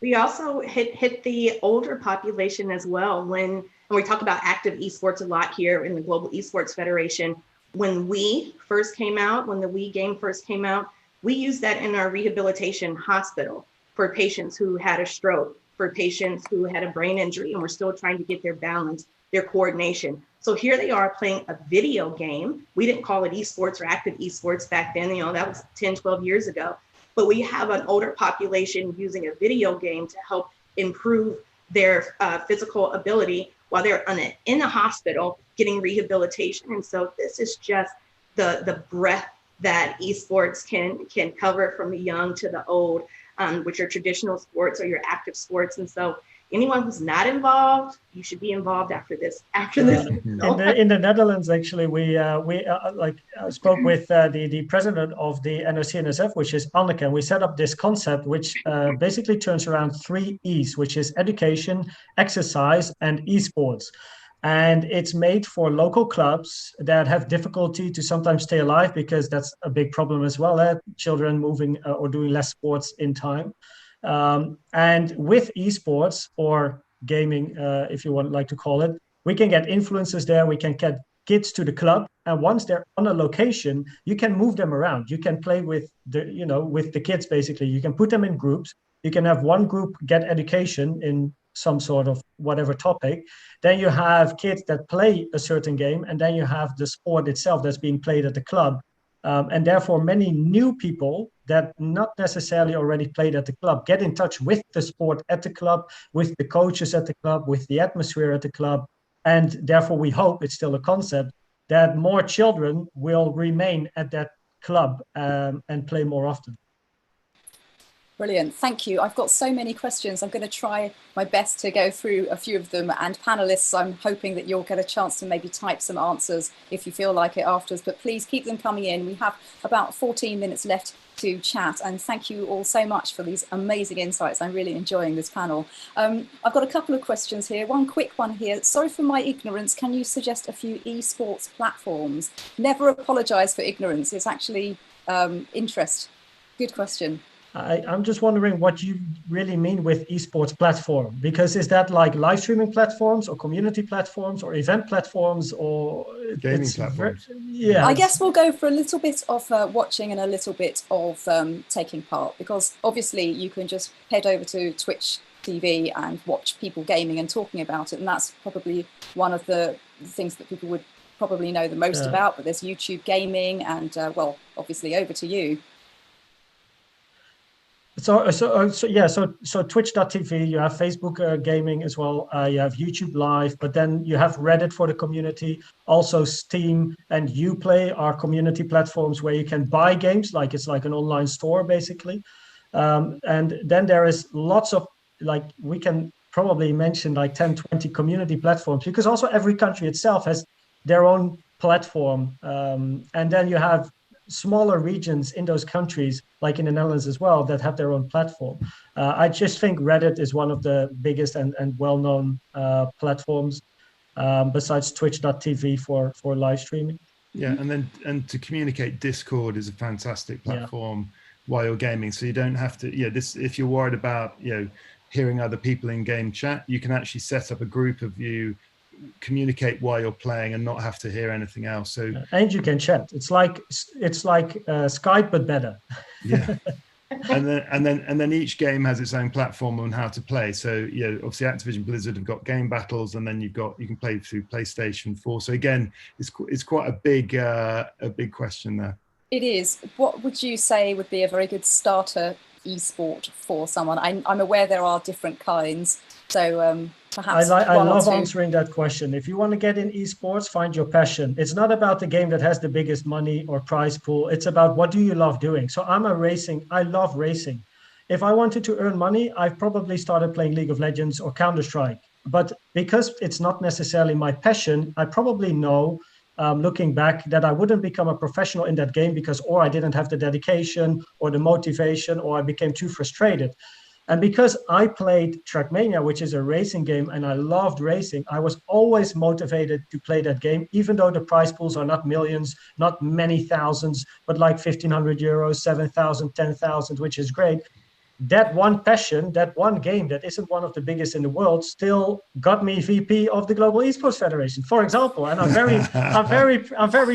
We also hit the older population as well. When we talk about active esports a lot here in the Global Esports Federation, when Wii first came out, when the Wii game first came out, we used that in our rehabilitation hospital for patients who had a stroke, for patients who had a brain injury, and we're still trying to get their balance, their coordination. So here they are playing a video game. We didn't call it esports or active esports back then, that was 10, 12 years ago. But we have an older population using a video game to help improve their physical ability while they're in a hospital getting rehabilitation. And so this is just the breadth that esports can cover, from the young to the old, which are traditional sports or your active sports. And so anyone who's not involved, you should be involved after this. In the Netherlands, actually, we spoke with the president of the NOC-NSF, which is Anneke, and we set up this concept, which basically turns around 3 E's, which is education, exercise, and esports. And it's made for local clubs that have difficulty to sometimes stay alive, because that's a big problem as well, children moving or doing less sports in time. And with esports or gaming, if you would like to call it, we can get influencers there, we can get kids to the club, and once they're on a location, you can move them around. You can play with the kids, basically. You can put them in groups. You can have one group get education in some sort of whatever topic. Then you have kids that play a certain game, and then you have the sport itself that's being played at the club. And therefore, many new people that not necessarily already played at the club get in touch with the sport at the club, with the coaches at the club, with the atmosphere at the club. And therefore, we hope, it's still a concept, that more children will remain at that club and play more often. Brilliant, thank you. I've got so many questions. I'm going to try my best to go through a few of them. And panelists, I'm hoping that you'll get a chance to maybe type some answers if you feel like it afterwards. But please keep them coming in. We have about 14 minutes left to chat. And thank you all so much for these amazing insights. I'm really enjoying this panel. I've got a couple of questions here. One quick one here. Sorry for my ignorance. Can you suggest a few esports platforms? Never apologise for ignorance. It's actually interest. Good question. I'm just wondering what you really mean with esports platform, because is that like live streaming platforms or community platforms or event platforms or gaming platforms? Yeah, I guess we'll go for a little bit of watching and a little bit of taking part, because obviously you can just head over to Twitch TV and watch people gaming and talking about it, and that's probably one of the things that people would probably know the most about. But there's YouTube gaming and well, obviously over to you. So Twitch.tv, you have Facebook gaming as well, you have YouTube Live, but then you have Reddit for the community, also Steam and Uplay are community platforms where you can buy games, like it's like an online store basically. And then there is lots of, like, we can probably mention like 10, 20 community platforms, because also every country itself has their own platform. And then you have smaller regions in those countries, like in the Netherlands as well, that have their own platform. I just think Reddit is one of the biggest and well-known platforms, besides Twitch.tv for live streaming. Yeah, and to communicate, Discord is a fantastic platform while you're gaming. So you don't have to, if you're worried about, hearing other people in game chat, you can actually set up a group of you, communicate while you're playing and not have to hear anything else. So and you can chat. It's like Skype but better. Yeah. and then each game has its own platform on how to play. So obviously Activision Blizzard have got game battles, and then you can play through PlayStation 4. So again, it's quite a big question there. It is. What would you say would be a very good starter esport for someone? I'm aware there are different kinds, so perhaps I love answering that question. If you want to get in esports, find your passion. It's not about the game that has the biggest money or prize pool. It's about what do you love doing. So I love racing. If I wanted to earn money, I've probably started playing League of Legends or Counter-Strike. But because it's not necessarily my passion, I probably know, looking back, that I wouldn't become a professional in that game because or I didn't have the dedication or the motivation, or I became too frustrated. And because I played Trackmania, which is a racing game, and I loved racing, I was always motivated to play that game, even though the prize pools are not millions, not many thousands, but like 1,500 euros, 7,000, 10,000, which is great. That one passion, that one game that isn't one of the biggest in the world, still got me VP of the Global Esports Federation, for example. And I'm very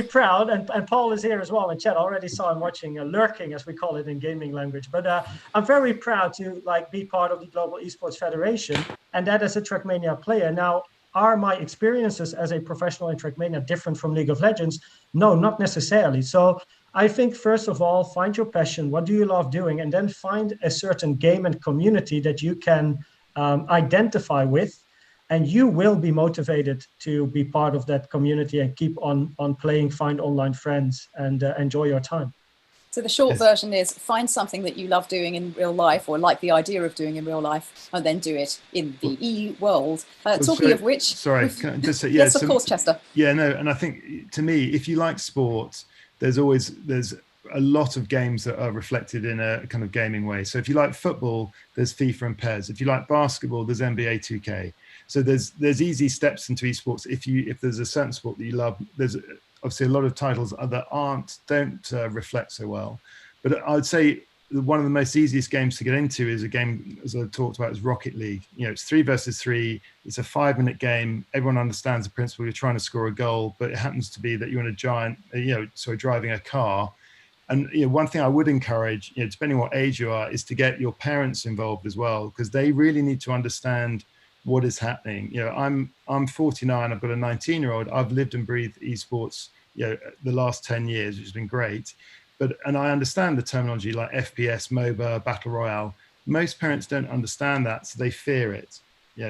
proud. And Paul is here as well in chat. I already saw him watching, lurking, as we call it in gaming language. But I'm very proud to be part of the Global Esports Federation, and that as a Trackmania player. Now, are my experiences as a professional in Trackmania different from League of Legends? No, not necessarily. So I think, first of all, find your passion. What do you love doing? And then find a certain game and community that you can identify with, and you will be motivated to be part of that community and keep on playing, find online friends, and enjoy your time. So the short version is find something that you love doing in real life or like the idea of doing in real life and then do it in the e-world. Talking of which... Sorry, can I just say, yeah, yes, of course, Chester. Yeah, no, and I think to me, if you like sport, there's a lot of games that are reflected in a kind of gaming way. So if you like football, there's FIFA and PES. If you like basketball, there's NBA 2K. So there's easy steps into esports. If there's a certain sport that you love, there's obviously a lot of titles that don't reflect so well. But I would say one of the most easiest games to get into is a game, as I talked about, is Rocket League. You know, it's 3 versus 3. It's a 5-minute game. Everyone understands the principle. You're trying to score a goal, but it happens to be that you're in a giant, driving a car. And one thing I would encourage, depending on what age you are, is to get your parents involved as well, because they really need to understand what is happening. I'm 49. I've got a 19-year-old. I've lived and breathed esports, the last 10 years, which has been great. And I understand the terminology like FPS, MOBA, Battle Royale. Most parents don't understand that, so they fear it.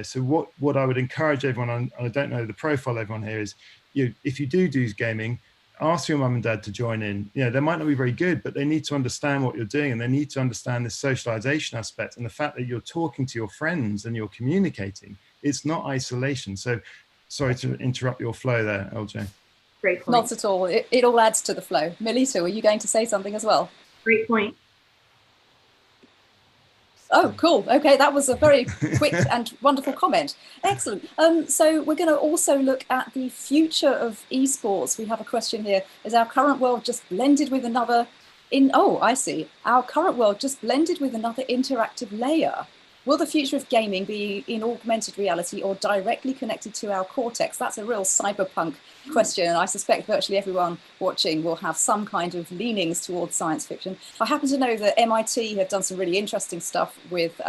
So what I would encourage everyone, and I don't know the profile of everyone here, is if you do gaming, ask your mum and dad to join in. They might not be very good, but they need to understand what you're doing, and they need to understand the socialization aspect and the fact that you're talking to your friends and you're communicating. It's not isolation. So sorry to interrupt your flow there, LJ. Great point. Not at all. It all adds to the flow. Melita, were you going to say something as well? Great point. Oh, cool. Okay, that was a very quick and wonderful comment. Excellent. So we're going to also look at the future of esports. We have a question here. Is our current world just blended with another I see. Our current world just blended with another interactive layer. Will the future of gaming be in augmented reality or directly connected to our cortex? That's a real cyberpunk question, and I suspect virtually everyone watching will have some kind of leanings towards science fiction. I happen to know that MIT have done some really interesting stuff with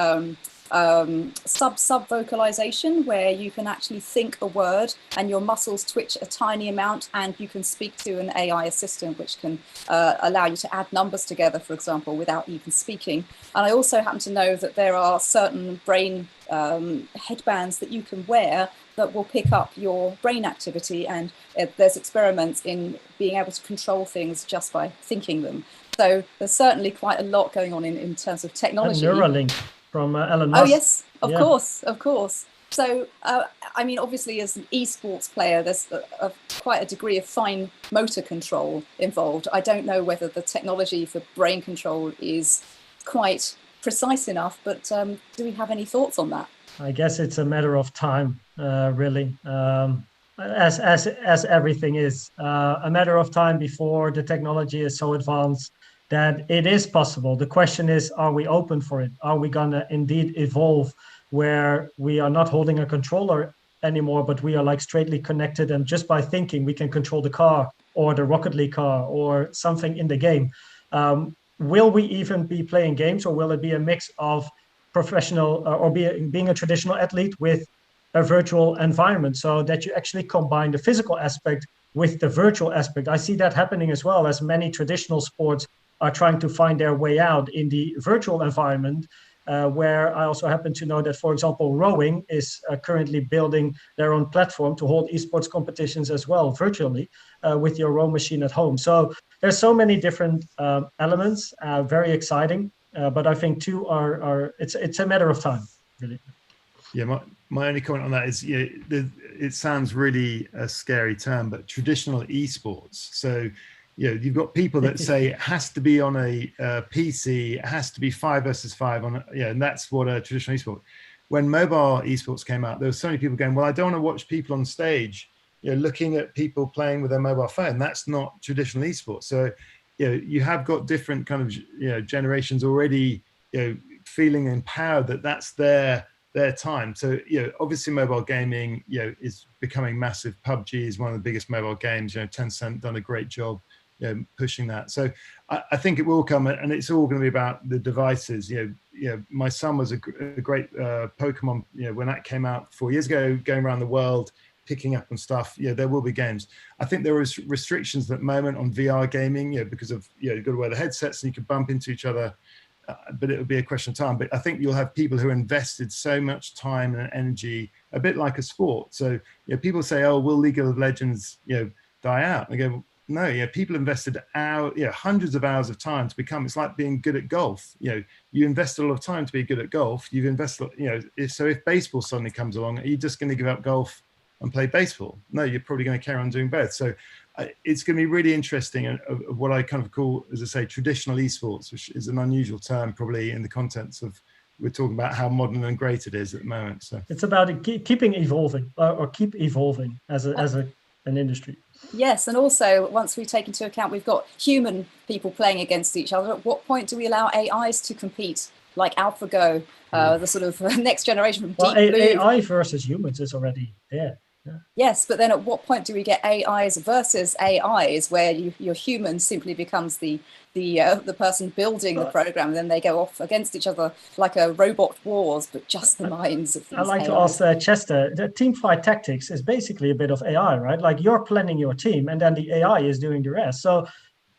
sub-vocalization, where you can actually think a word and your muscles twitch a tiny amount and you can speak to an AI assistant, which can allow you to add numbers together, for example, without even speaking. And I also happen to know that there are certain brain headbands that you can wear that will pick up your brain activity, and there's experiments in being able to control things just by thinking them. So there's certainly quite a lot going on in terms of technology. Neuralink from Elon Musk. Oh yes, of course. So I mean, obviously as an esports player, there's quite a degree of fine motor control involved. I don't know whether the technology for brain control is quite precise enough, but do we have any thoughts on that? I guess it's a matter of time, really, as everything is. A matter of time before the technology is so advanced that it is possible. The question is, are we open for it? Are we gonna indeed evolve where we are not holding a controller anymore, but we are like straightly connected, and just by thinking we can control the car or the Rocket League car or something in the game? Will we even be playing games, or will it be a mix of professional or being a traditional athlete with a virtual environment, so that you actually combine the physical aspect with the virtual aspect? I see that happening as well, as many traditional sports are trying to find their way out in the virtual environment, where I also happen to know that, for example, rowing is currently building their own platform to hold esports competitions as well virtually with your row machine at home. So there's so many different elements, very exciting, but I think too it's a matter of time, really. Yeah, my only comment on that is, it sounds really a scary term, but traditional esports. So, you've got people that say it has to be on a PC, it has to be 5 versus 5 on, and that's what a traditional esport. When mobile esports came out, there were so many people going, well, I don't want to watch people on stage, looking at people playing with their mobile phone. That's not traditional esports. So, you have got different kind of, generations already, feeling empowered that that's their time. So, obviously mobile gaming, is becoming massive. PUBG is one of the biggest mobile games. Tencent done a great job, pushing that. So I think it will come, and it's all going to be about the devices. My son was a great Pokemon, when that came out 4 years ago, going around the world, picking up and stuff. There will be games. I think there is restrictions at the moment on VR gaming, because of, you've got to wear the headsets and you can bump into each other. But it will be a question of time. But I think you'll have people who invested so much time and energy, a bit like a sport. So, people say, oh, will League of Legends, die out? And I go, No, yeah, people invested hundreds of hours of time to become. It's like being good at golf. You invest a lot of time to be good at golf. You've invested, so if baseball suddenly comes along, are you just going to give up golf and play baseball? No, you're probably going to carry on doing both. So it's going to be really interesting of what I kind of call, as I say, traditional esports, which is an unusual term probably in the contents of, we're talking about how modern and great it is at the moment. So it's about keeping evolving or keep evolving as an industry. Yes, and also once we take into account we've got human people playing against each other, at what point do we allow AIs to compete, like AlphaGo, the sort of next generation from Deep Blue? AI versus humans is already there. Yeah. Yes, but then at what point do we get AIs versus AIs, where your human simply becomes the person building the program, and then they go off against each other like a robot wars, but just the minds of these I'd like AIs. to ask Chester, the team fight tactics is basically a bit of AI, right? Like you're planning your team and then the AI is doing the rest. So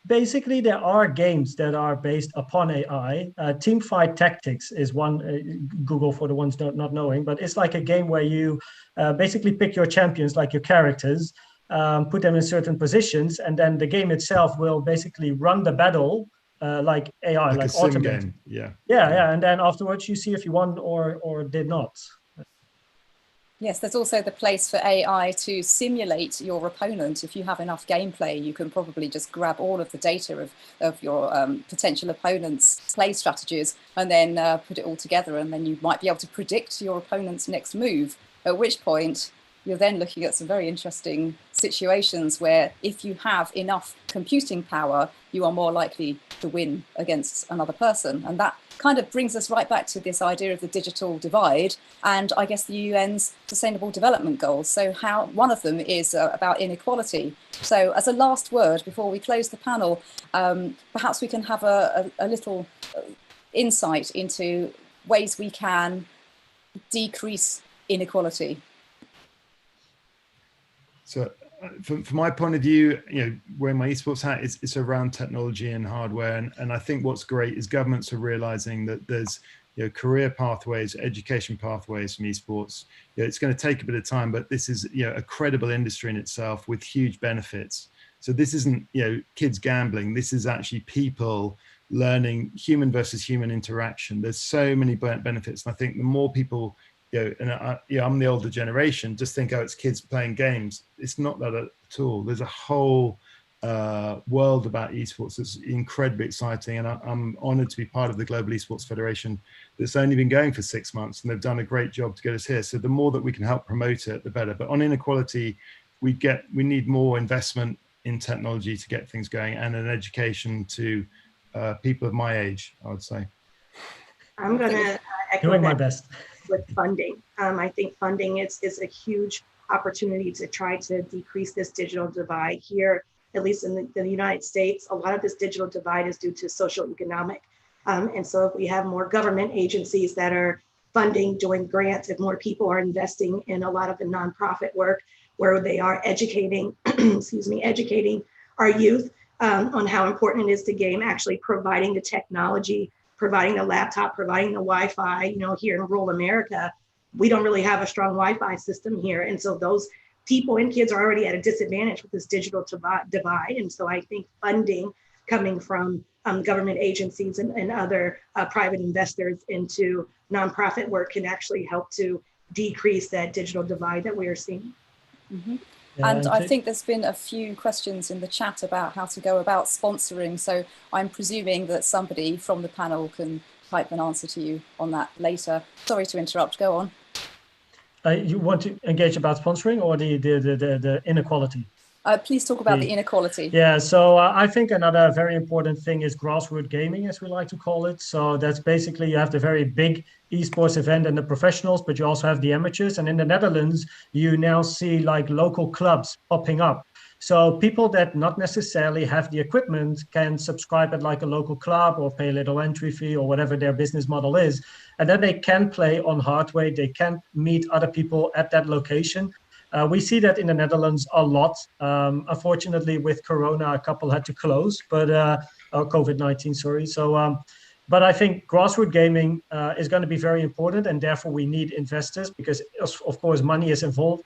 basically there are games that are based upon AI. Team fight tactics is one, Google for the ones not knowing, but it's like a game where you basically pick your champions, like your characters, put them in certain positions, and then the game itself will basically run the battle like AI, like a sim automated. game. Yeah. And then afterwards you see if you won or did not. Yes, there's also the place for AI to simulate your opponent. If you have enough gameplay, you can probably just grab all of the data of your potential opponent's play strategies and then put it all together, and then you might be able to predict your opponent's next move, at which point you're then looking at some very interesting situations where if you have enough computing power, you are more likely to win against another person. And that kind of brings us right back to this idea of the digital divide and I guess the UN's Sustainable Development Goals. So one of them is about inequality. So as a last word before we close the panel, perhaps we can have a little insight into ways we can decrease inequality. So from my point of view, wearing my esports hat, it's around technology and hardware. And I think what's great is governments are realizing that there's career pathways, education pathways from esports. It's going to take a bit of time, but this is a credible industry in itself with huge benefits. So this isn't kids gambling. This is actually people learning human versus human interaction. There's so many benefits. And I think the more people I'm the older generation, just think, it's kids playing games. It's not that at all. There's a whole world about esports that's incredibly exciting. And I'm honored to be part of the Global Esports Federation that's only been going for 6 months, and they've done a great job to get us here. So the more that we can help promote it, the better. But on inequality, we need more investment in technology to get things going, and an education to people of my age, I would say. I'm going to echo doing my best. With funding. I think funding is a huge opportunity to try to decrease this digital divide here, at least in the United States. A lot of this digital divide is due to social economic. And so if we have more government agencies that are funding, doing grants, if more people are investing in a lot of the nonprofit work where they are educating, educating our youth on how important it is to game, actually providing the technology, providing the laptop, providing the Wi-Fi. Here in rural America, we don't really have a strong Wi-Fi system here. And so those people and kids are already at a disadvantage with this digital divide. And so I think funding coming from government agencies and other private investors into nonprofit work can actually help to decrease that digital divide that we are seeing. Mm-hmm. And I think there's been a few questions in the chat about how to go about sponsoring. So I'm presuming that somebody from the panel can type an answer to you on that later. Sorry to interrupt, go on. You want to engage about sponsoring or the inequality? Please talk about the inequality. Yeah, so I think another very important thing is grassroots gaming, as we like to call it. So that's basically you have the very big esports event and the professionals, but you also have the amateurs. And in the Netherlands, you now see like local clubs popping up. So people that not necessarily have the equipment can subscribe at like a local club or pay a little entry fee or whatever their business model is. And then they can play on hardware. They can meet other people at that location. We see that in the Netherlands a lot. Unfortunately, with Corona, a couple had to close, but COVID-19, sorry. So, but I think grassroots gaming is going to be very important, and therefore we need investors because, of course, money is involved.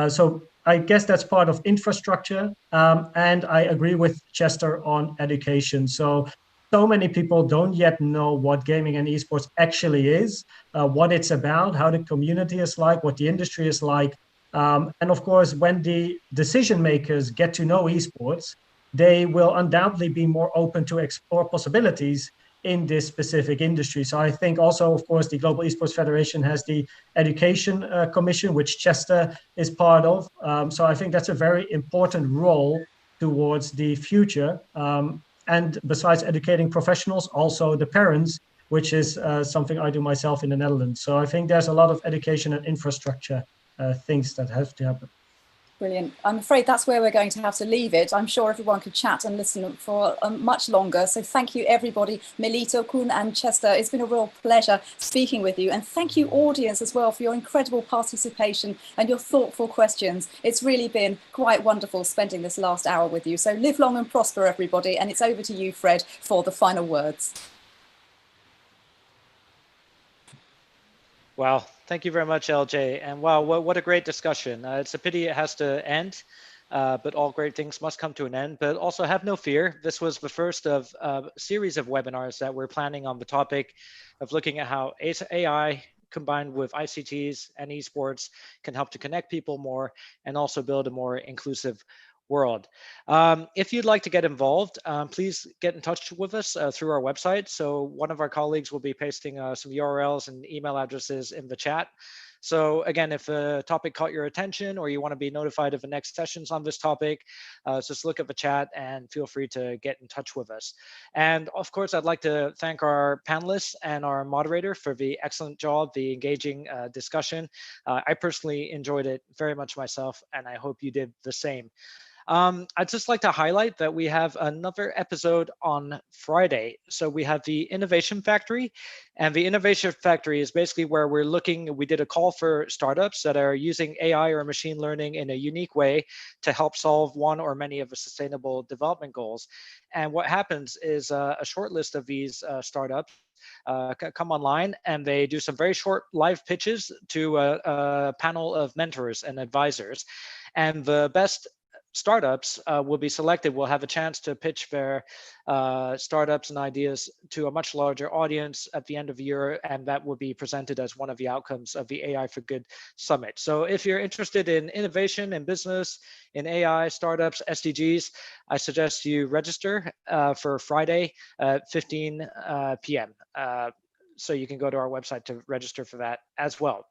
So I guess that's part of infrastructure. And I agree with Chester on education. So many people don't yet know what gaming and esports actually is, what it's about, how the community is like, what the industry is like. And of course, when the decision makers get to know esports, they will undoubtedly be more open to explore possibilities in this specific industry. So I think also, of course, the Global Esports Federation has the Education Commission, which Chester is part of. So I think that's a very important role towards the future. And besides educating professionals, also the parents, which is something I do myself in the Netherlands. So I think there's a lot of education and infrastructure things that have to happen. Brilliant. I'm afraid that's where we're going to have to leave it. I'm sure everyone could chat and listen for much longer. So thank you, everybody. Melito, Koen and Chester, it's been a real pleasure speaking with you. And thank you, audience, as well, for your incredible participation and your thoughtful questions. It's really been quite wonderful spending this last hour with you. So live long and prosper, everybody. And it's over to you, Fred, for the final words. Wow, thank you very much, LJ. And wow, what a great discussion. It's a pity it has to end, but all great things must come to an end. But also have no fear. This was the first of a series of webinars that we're planning on the topic of looking at how AI combined with ICTs and esports can help to connect people more and also build a more inclusive world. If you'd like to get involved, please get in touch with us through our website. So one of our colleagues will be pasting some URLs and email addresses in the chat. So again, if a topic caught your attention or you want to be notified of the next sessions on this topic, just look at the chat and feel free to get in touch with us. And of course, I'd like to thank our panelists and our moderator for the excellent job, the engaging discussion. I personally enjoyed it very much myself, and I hope you did the same. I'd just like to highlight that we have another episode on Friday. So we have the Innovation Factory, and the Innovation Factory is basically where we did a call for startups that are using AI or machine learning in a unique way to help solve one or many of the sustainable development goals. And what happens is a short list of these startups come online, and they do some very short live pitches to a panel of mentors and advisors. And the best startups will be selected, will have a chance to pitch their startups and ideas to a much larger audience at the end of the year, and that will be presented as one of the outcomes of the AI for Good Summit. So if you're interested in innovation in business, in AI, startups, SDGs, I suggest you register for Friday at 15 p.m. So you can go to our website to register for that as well.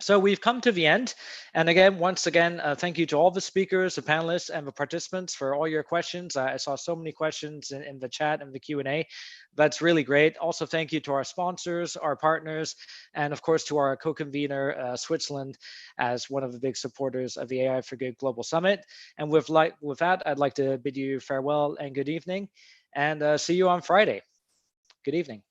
So we've come to the end. And again, once again, thank you to all the speakers, the panelists, and the participants for all your questions. I saw so many questions in the chat and the Q&A. That's really great. Also, thank you to our sponsors, our partners, and of course to our co-convener, Switzerland, as one of the big supporters of the AI for Good Global Summit. And with that, I'd like to bid you farewell and good evening, and see you on Friday. Good evening.